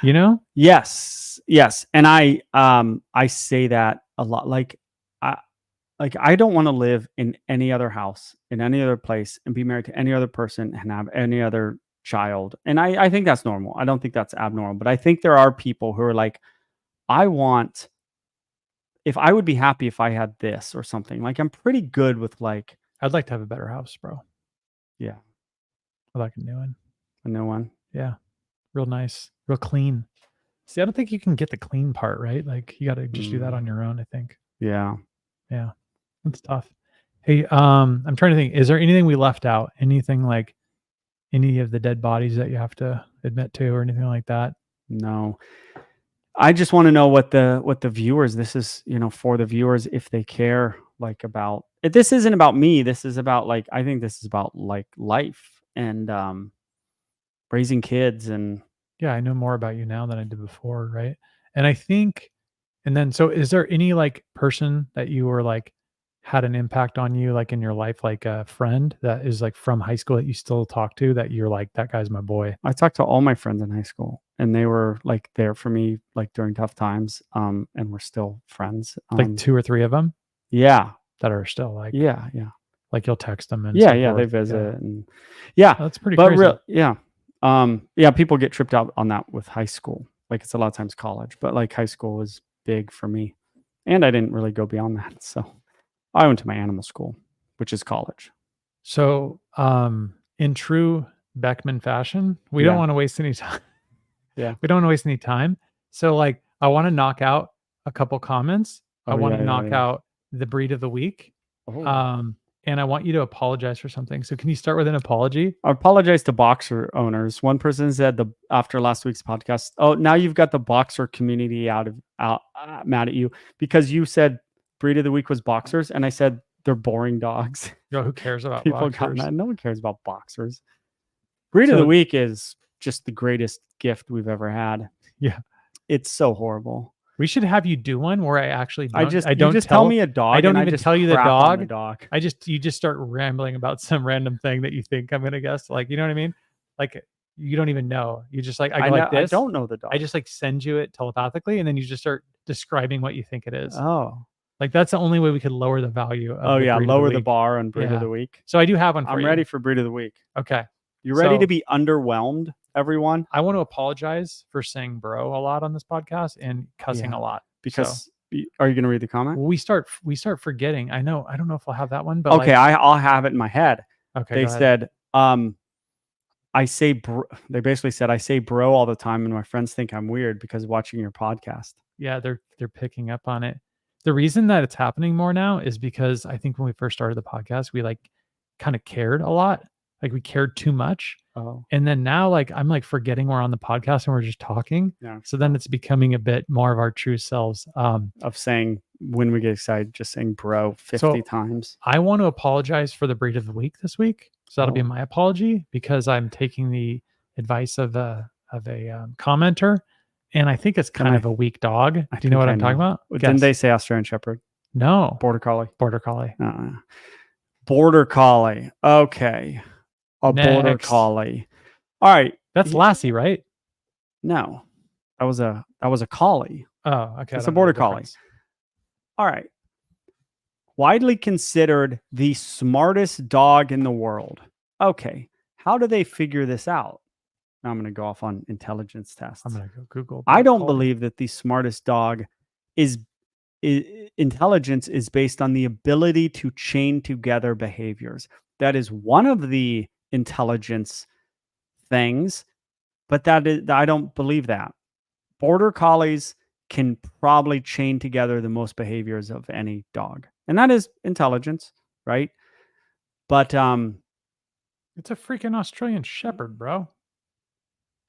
you know? Yes. Yes. And I say that a lot. I I don't want to live in any other house, in any other place, and be married to any other person and have any other child. And I think that's normal. I don't think that's abnormal. But I think there are people who are like, I want if I would be happy if I had this or something. Like I'm pretty good with like, I'd like to have a better house, bro. yeah, I'd like a new one. a new one. Yeah. Real nice, real clean. See, I don't think you can get the clean part, right? Like you got to just do that Mm, on your own, I think. yeah. Yeah. That's tough. Hey, I'm trying to think, is there anything we left out? Anything like any of the dead bodies that you have to admit to or anything like that? No. I just want to know what the viewers, this is, for the viewers, if they care like about this isn't about me. This is about like I think this is about like life and raising kids and Yeah, I know more about you now than I did before, right? And I think and then so is there any like person that you were like had an impact on you like in your life like a friend that is like from high school that you still talk to that you're like that guy's my boy? I talked to all my friends in high school and they were like there for me like during tough times and we're still friends. Like 2 or 3 of them Yeah. that are still Yeah, yeah. like you'll text them and Yeah, so yeah, they forth. Yeah. visit and yeah, Oh, that's pretty but crazy. real yeah. Yeah, people get tripped out on that with high school. Like it's a lot of times college, but like high school was big for me. And I didn't really go beyond that. So I went to my animal school, which is college. So, in true Beckman fashion, we don't Yeah. wanna waste any time. Yeah. We don't wanna waste any time. So, like, I wanna knock out a couple comments. I Oh wanna yeah, yeah, knock yeah. out the breed of the week, Oh. um, and I want you to apologize for something. So, can you start with an apology? I apologize to boxer owners. One person said the after last week's podcast, "Oh, now you've got the boxer community out mad at you because you said breed of the week was boxers, and I said they're boring dogs." Yo, who cares about People got boxers? mad. No one cares about boxers. Breed of the So, week is just the greatest gift we've ever had. yeah, It's so horrible. we should have you do one where I actually You just tell me a I dog, and don't I even just tell you the crap on the dog. dog. You just start rambling about some random thing that you think I'm gonna guess. Like, you know what I mean? Like you don't even know. You just like I I go know like I this. don't know the I dog. just like send you it telepathically, and then you just start describing what you think it is. Oh, Like that's the only way we could lower the value of Oh the yeah, breed of the lower the week. bar on breed of Yeah. the week. So I do have one for I'm you. ready for breed of the week. Okay. You ready to So- be underwhelmed, everyone? I want to apologize for saying bro a lot on this podcast and cussing Yeah. a lot. Because are you going to read the comment? We start forgetting. I don't know if I'll have that one, but Okay, I'll have it in my head. okay. They said, I say, they basically said, I say bro all the time, and my friends think I'm weird because watching your podcast. Yeah, they're picking up on it. The reason that it's happening more now is because I think when we first started the podcast, we like kind of cared a lot. Like we cared too much. Oh, And then now like I'm like forgetting we're on the podcast and we're just talking. yeah. So then it's becoming a bit more of our true selves. Of saying when we get excited, just saying bro 50 times. I want to apologize for the breed of the week this week. So that'll be Oh. my apology because I'm taking the advice of a commenter, and I think it's kind of a weak dog. Do you know what I'm talking about? Didn't they say Australian Shepherd? No. Border Collie. Border Collie. Border Collie. Okay. Border Collie. All right. That's Lassie, right? No. That was a collie. Oh, okay. It's a Border Collie. All right. Widely considered the smartest dog in the world. Okay. How do they figure this out? Now I'm going to go off on intelligence tests. I'm going to go Google. I don't believe that the smartest dog is intelligence is based on the ability to chain together behaviors. That is one of the intelligence things, but I don't believe that. Border Collies can probably chain together the most behaviors of any dog. And that is intelligence, right? But it's a freaking Australian Shepherd, bro.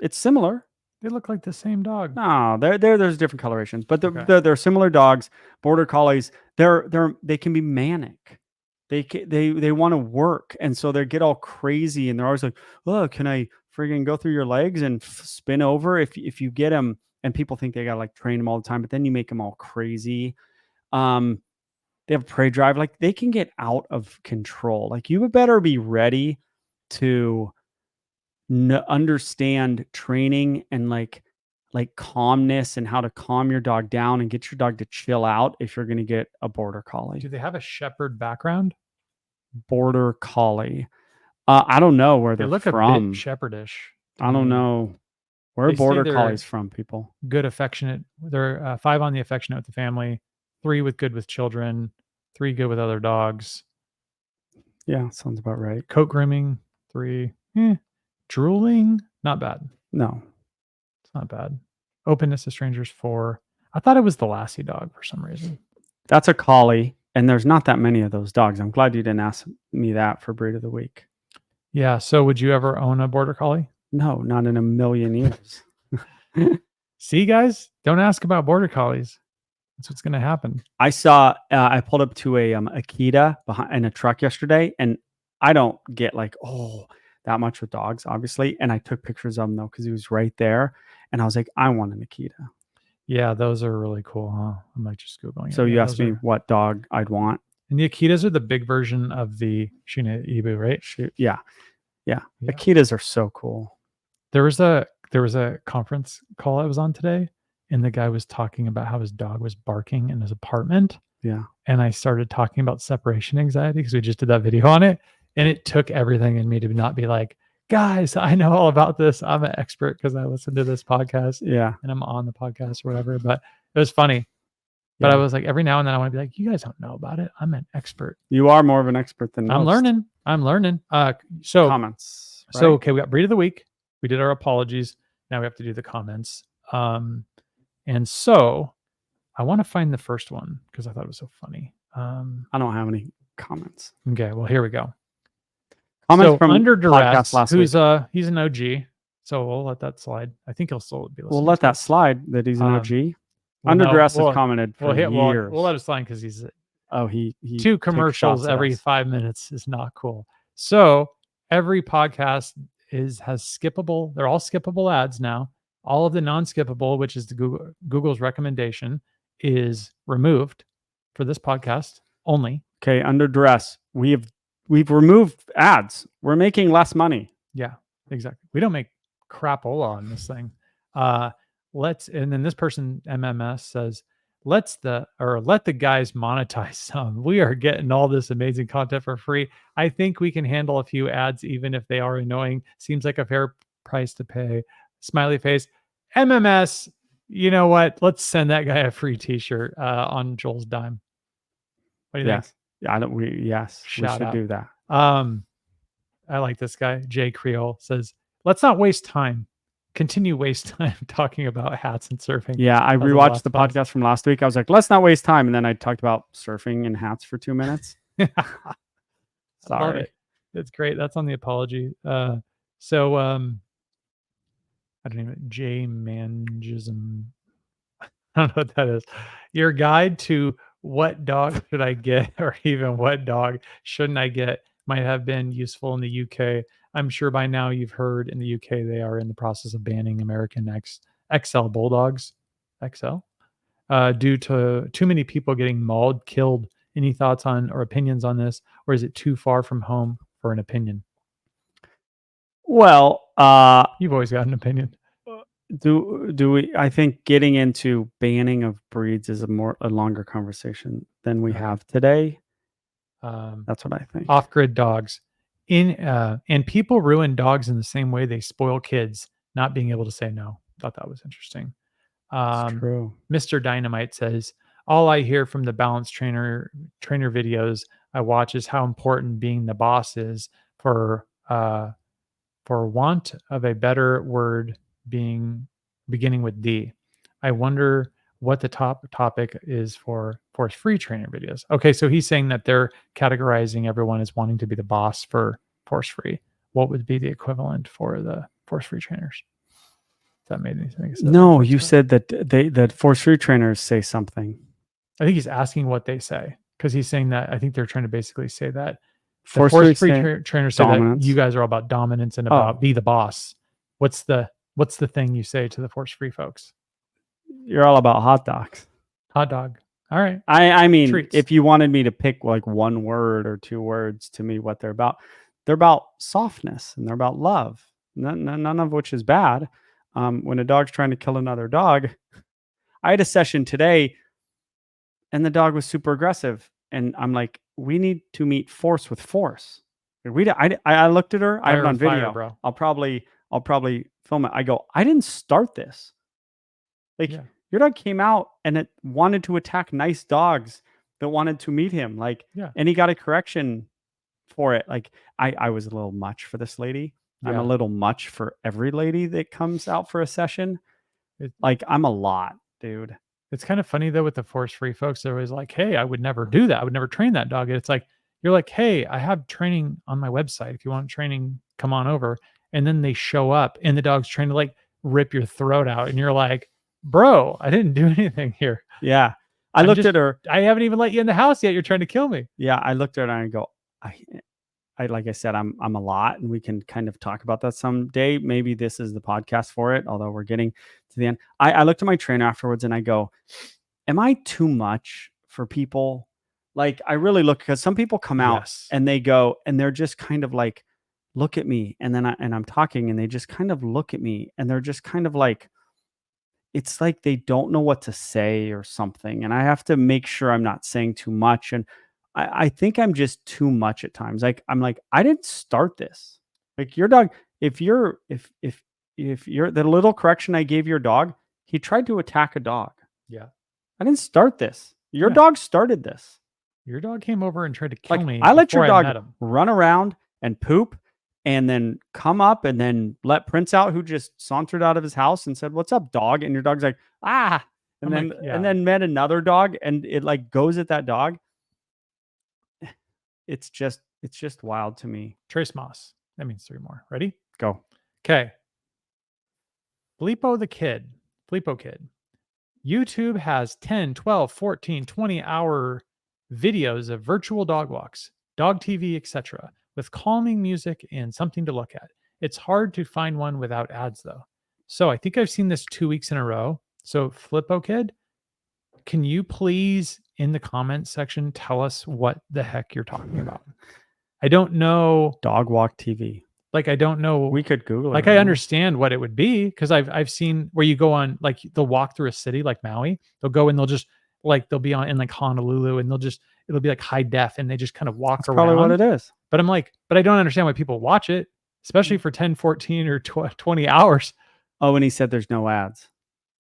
It's similar. They look like the same dog. No, there's different colorations, but they're similar dogs. Border Collies, they can be manic. They want to work, and so they get all crazy, and they're always like, "Oh, can I friggin' go through your legs and spin over?" If you get them, and people think they gotta like train them all the time, but then you make them all crazy. They have prey drive, like they can get out of control. Like you better be ready to understand training and like calmness and how to calm your dog down and get your dog to chill out if you're going to get a Border Collie. Do they have a Shepherd background? Border Collie. I don't know where they they're look from. A bit shepherdish. I don't know where Border Collies from, people. Good, affectionate. They're 5 on the affectionate with the family, 3 with good with children, 3 good with other dogs. Yeah, sounds about right. Coat grooming, 3. Drooling, not bad. No, it's not bad. Openness to strangers, 4. I thought it was the Lassie dog for some reason. That's a collie, and there's not that many of those dogs. I'm glad you didn't ask me that for breed of the week. Yeah. So would you ever own a Border Collie? No, not in a million years. See, guys, don't ask about Border Collies. That's what's going to happen. I saw, I pulled up to a Akita in a truck yesterday, and I don't get like, that much with dogs, obviously. And I took pictures of him though, because he was right there. And I was like, I want an Akita. Yeah, those are really cool, huh? I might just Googling it. So you asked me what dog I'd want. And the Akitas are the big version of the Shiba Inu, right? Yeah. Akitas are so cool. There was a conference call I was on today, and the guy was talking about how his dog was barking in his apartment. Yeah. And I started talking about separation anxiety because we just did that video on it. And it took everything in me to not be like, guys, I know all about this. I'm an expert because I listened to this podcast. Yeah. And I'm on the podcast or whatever. But it was funny. But I was like, every now and then I want to be like, you guys don't know about it. I'm an expert. You are more of an expert than most. I'm learning. So comments. Right? So, okay, we got breed of the week. We did our apologies. Now we have to do the comments. And so I want to find the first one because I thought it was so funny. I don't have any comments. Okay, well, here we go. Comments from Under Duress, who's he's an OG, so we'll let that slide. I think he'll still be listening. We'll let that slide that he's an OG. Under Duress has commented for years. We'll let it slide because he's he 2 commercials every 5 minutes is not cool. So every podcast has skippable. They're all skippable ads now. All of the non-skippable, which is the Google's recommendation, is removed for this podcast only. Okay, Under Duress, we've removed ads. We're making less money. Yeah, exactly. We don't make crapola on this thing. And then this person, MMS, says, let the guys monetize some. We are getting all this amazing content for free. I think we can handle a few ads even if they are annoying. Seems like a fair price to pay. Smiley face. MMS. You know what? Let's send that guy a free T-shirt on Joel's dime. What do you think? Yes. Yeah, I don't we yes, we Shout should out. do that. I like this guy. Jay Creole says, "Let's not waste time. Continue waste time talking about hats and surfing." Yeah, I That was a rewatched blast the pause. podcast from last week. I was like, let's not waste time. And then I talked about surfing and hats for 2 minutes. I love Sorry. it. It's great. That's on the apology. So I don't even J Mangism. I don't know what that is. Your guide to what dog should I get, or even what dog shouldn't I get, might have been useful in the UK. I'm sure by now you've heard in the UK they are in the process of banning American XL bulldogs, XL, due to too many people getting mauled, killed. Any thoughts on or opinions on this, or is it too far from home for an opinion? Well, You've always got an opinion. do we I think getting into banning of breeds is a longer conversation than we Okay. have today. Um, That's what I think. Off-grid dogs. And people ruin dogs in the same way they spoil kids, not being able to say no. Thought that was interesting. It's Um, true. Mr. Dynamite says, all I hear from the balance trainer videos I watch is how important being the boss is for want of a better word being beginning with D. I wonder what the top topic is for force free trainer videos. Okay, so he's saying that they're categorizing everyone as wanting to be the boss for force free. What would be the equivalent for the force free trainers? If that made any sense? No, you said that force free trainers say something. I think he's asking what they say because he's saying that I think they're trying to basically say that the Force force free free say trainers say that dominance. you guys are all about dominance and about Oh, be the boss. What's the thing you say to the force free folks? you're all about hot dogs. Hot dog. All right. I mean, Treats. if you wanted me to pick like one word or two words to me what they're about softness and they're about love. None of which is bad. When a dog's trying to kill another dog, I had a session today and the dog was super aggressive. And I'm like, we need to meet force with force. I looked at her. I have it Fire on with fire, video. bro. I'll probably film it. I go, I didn't start this. Like Yeah. your dog came out and it wanted to attack nice dogs that wanted to meet him. Like, Yeah. and he got a correction for it. Like I was a little much for this lady. I'm a Yeah. little much for every lady that comes out for a session. It, Like I'm a lot, dude. it's kind of funny though with the force free folks. They're always like, hey, I would never do that. I would never train that dog. And it's like, you're like, hey, I have training on my website. If you want training, come on over. And then they show up and the dog's trying to like rip your throat out. And you're like, bro, I didn't do anything here. Yeah. I I'm looked just, at her. I haven't even let you in the house yet. You're trying to kill me. Yeah, I looked at her and I go, I like I said, I'm a lot, and we can kind of talk about that someday. Maybe this is the podcast for it, although we're getting to the end. I looked at my trainer afterwards and I go, am I too much for people? Like I really look because some people come out Yes. and they go and they're just kind of like, look at me. And then I'm talking and they just kind of look at me and they're just kind of like, it's like they don't know what to say or something. And I have to make sure I'm not saying too much. And I think I'm just too much at times. Like I'm like, I didn't start this. Like your dog, if you're the little correction I gave your dog, he tried to attack a dog. Yeah. I didn't start this. Your Yeah. dog started this. Your dog came over and tried to kill Like me I let your before I dog met him. run around and poop and then come up and then let Prince out who just sauntered out of his house and said, "What's up, dog?" And your dog's like, "Ah." And I'm then like, yeah. and then met another dog and it like goes at that dog. It's just wild to me. Trace Moss. That means 3 more. Ready? Go. Okay. Filippo Kid. YouTube has 10, 12, 14, 20-hour videos of virtual dog walks, dog TV, etc., with calming music and something to look at. It's hard to find one without ads, though. So I think I've seen this 2 weeks in a row. So Flippo Kid, can you please in the comments section tell us what the heck you're talking about? I don't know. Dog walk TV. Like I don't know. We could Google it. Like I understand what it would be because I've seen where you go on like they'll walk through a city like Maui. They'll go and they'll just like they'll be on in like Honolulu, and it'll be like high def, and they just kind of walk That's probably what around. it is. But I'm like, but I don't understand why people watch it, especially for 10, 14, or 20 hours. Oh, and he said there's no ads.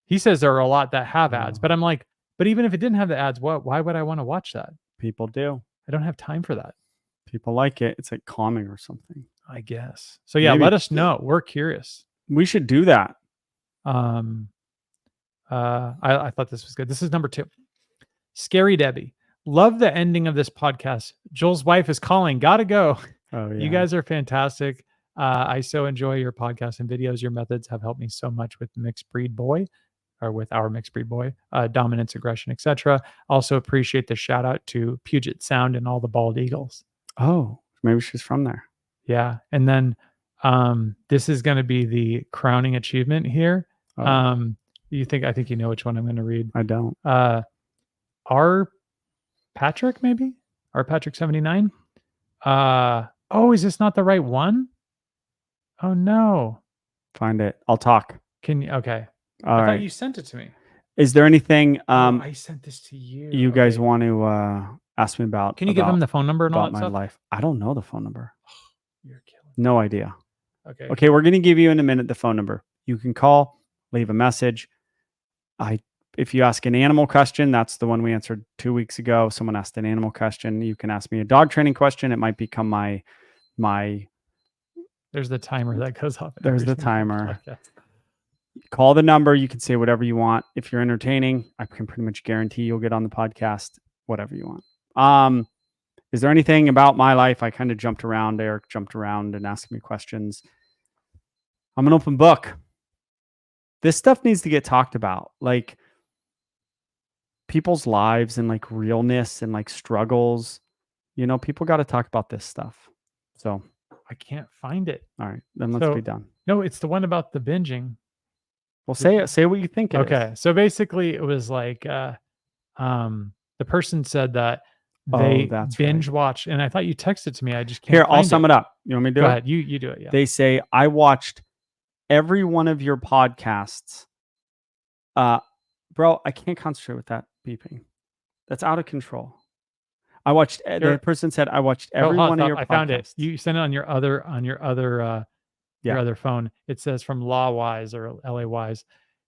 He says there are a lot that have ads, Oh. but I'm like, but even if it didn't have the ads, why would I want to watch that? People do. I don't have time for that. People like it. It's like calming or something. I guess. So yeah, Maybe. let us know. We're curious. We should do that. I thought this was good. This is number 2. Scary Debbie. Love the ending of this podcast. Joel's wife is calling. Gotta go. Oh yeah. You guys are fantastic. I so enjoy your podcasts and videos. Your methods have helped me so much with mixed breed boy, or with our mixed breed boy, dominance, aggression, etc. Also appreciate the shout out to Puget Sound and all the bald eagles. Oh, maybe she's from there. Yeah. And then this is going to be the crowning achievement here. Oh. I think you know which one I'm going to read. I don't. R Patrick, maybe? R Patrick 79. Oh, is this not the right one? Oh no. Find it. I'll talk. Can you? Okay. All I right. thought you sent it to me. Is there anything I sent this to you. you guys Okay. want to ask me about? Can you give him the phone number and all about that my stuff? life? I don't know the phone number. You're killing me. No idea. Okay. Okay, we're going to give you in a minute the phone number. You can call, leave a message. If you ask an animal question, that's the one we answered 2 weeks ago. Someone asked an animal question. You can ask me a dog training question. It might become my. There's the timer that goes off. There's the timer. Call the number. You can say whatever you want. If you're entertaining, I can pretty much guarantee you'll get on the podcast. Whatever you want. Is there anything about my life? I kind of jumped around. Eric jumped around and asked me questions. I'm an open book. This stuff needs to get talked about. Like people's lives and like realness and like struggles. You know, people got to talk about this stuff. So I can't find it. all right, then let's be done. No, it's the one about the binging. Well, say it. Say what you think it is. Okay. So basically it was like the person said that they binge watch, and I thought you texted to me. I just can't. Here, I'll sum it up. You want me to do it? Go ahead. You do it. Yeah. They say I watched every one of your podcasts. Bro, I can't concentrate with that beeping. That's out of control. I watched. The person said I watched every one of your podcasts. I found it. You sent it on your other phone. It says from Lawwise or LA Wise.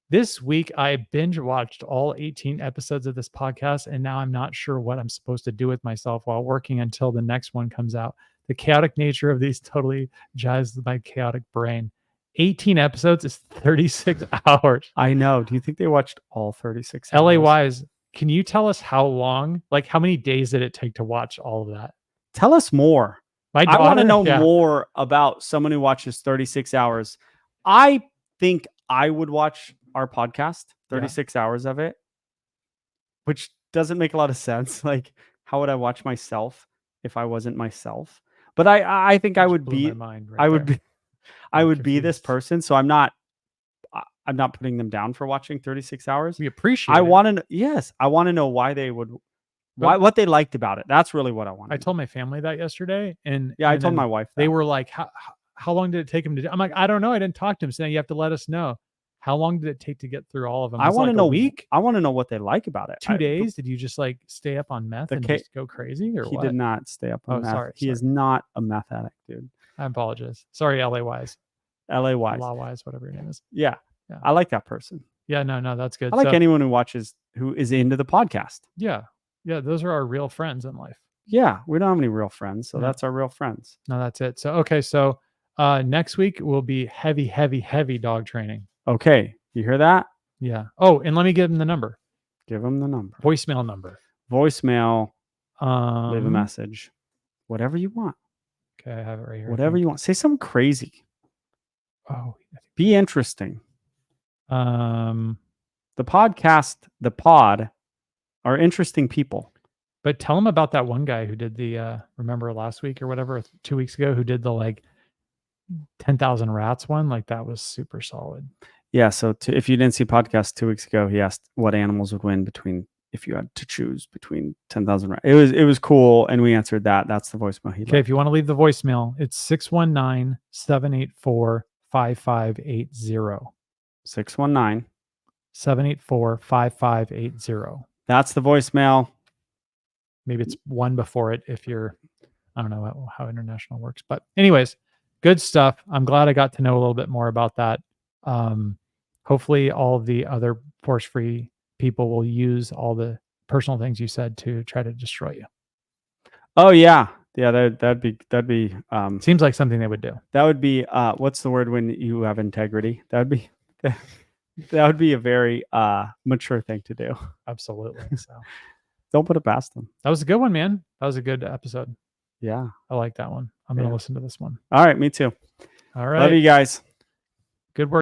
This week, I binge watched all 18 episodes of this podcast, and now I'm not sure what I'm supposed to do with myself while working until the next one comes out. The chaotic nature of these totally jives my chaotic brain. 18 episodes is 36 hours. I know. Do you think they watched all 36 hours? LA Wise, can you tell us how long, like how many days did it take to watch all of that? Tell us more. I want to know Yeah. more about someone who watches 36 hours. I think I would watch our podcast, 36 hours of it, which doesn't make a lot of sense. Like, how would I watch myself if I wasn't myself? But I think I would be, I would be this person. So I'm not putting them down for watching 36 hours. We appreciate I it. want to, yes, I want to know why they would, what they liked about it. That's really what I want. I told my family that yesterday. And yeah, I told my wife that. They were like, how long did it take him to do? I'm like, I don't know. I didn't talk to him. So you have to let us know. How long did it take to get through all of them? I want to know. A week? I want to know what they like about it. 2 days? Did you just like stay up on meth and just go crazy, or he what? did not stay up on meth. Sorry. He is not a meth addict, dude. I apologize. Sorry, LA Wise. LA Wise. Law Wise, whatever your name is. Yeah. I like that person. Yeah, no, that's good. I like anyone who is into the podcast. Yeah. Yeah, those are our real friends in life. Yeah, we don't have any real friends, so that's our real friends. No, that's it. So okay, so next week will be heavy dog training. Okay, you hear that? Yeah. Oh, and let me give him the number. Give him the number. Voicemail number. Leave a message. Whatever you want. Okay, I have it right here. Whatever you want. Say something crazy. Oh. Be interesting. The pod are interesting people. But tell them about that one guy who did the remember last week or whatever, 2 weeks ago, who did the like 10,000 rats one. Like that was super solid. Yeah. So if you didn't see podcast 2 weeks ago, he asked what animals would win if you had to choose between 10,000 rats. It was cool, and we answered that. That's the voicemail he left. If you want to leave the voicemail, it's 619-784-5580. 619-784-5580. That's the voicemail. Maybe it's one before it if you're, I don't know how international works. But anyways, good stuff. I'm glad I got to know a little bit more about that. Hopefully all the other force free people will use all the personal things you said to try to destroy you. Oh yeah. Yeah, that'd be Seems like something they would do. that would be what's the word when you have integrity? That would be that would be a very mature thing to do. Absolutely. So Don't put it past them. that was a good one, man. That was a good episode. Yeah. I like that one. I'm going to listen to this one. All right, me too. All Love right. you guys. Good work.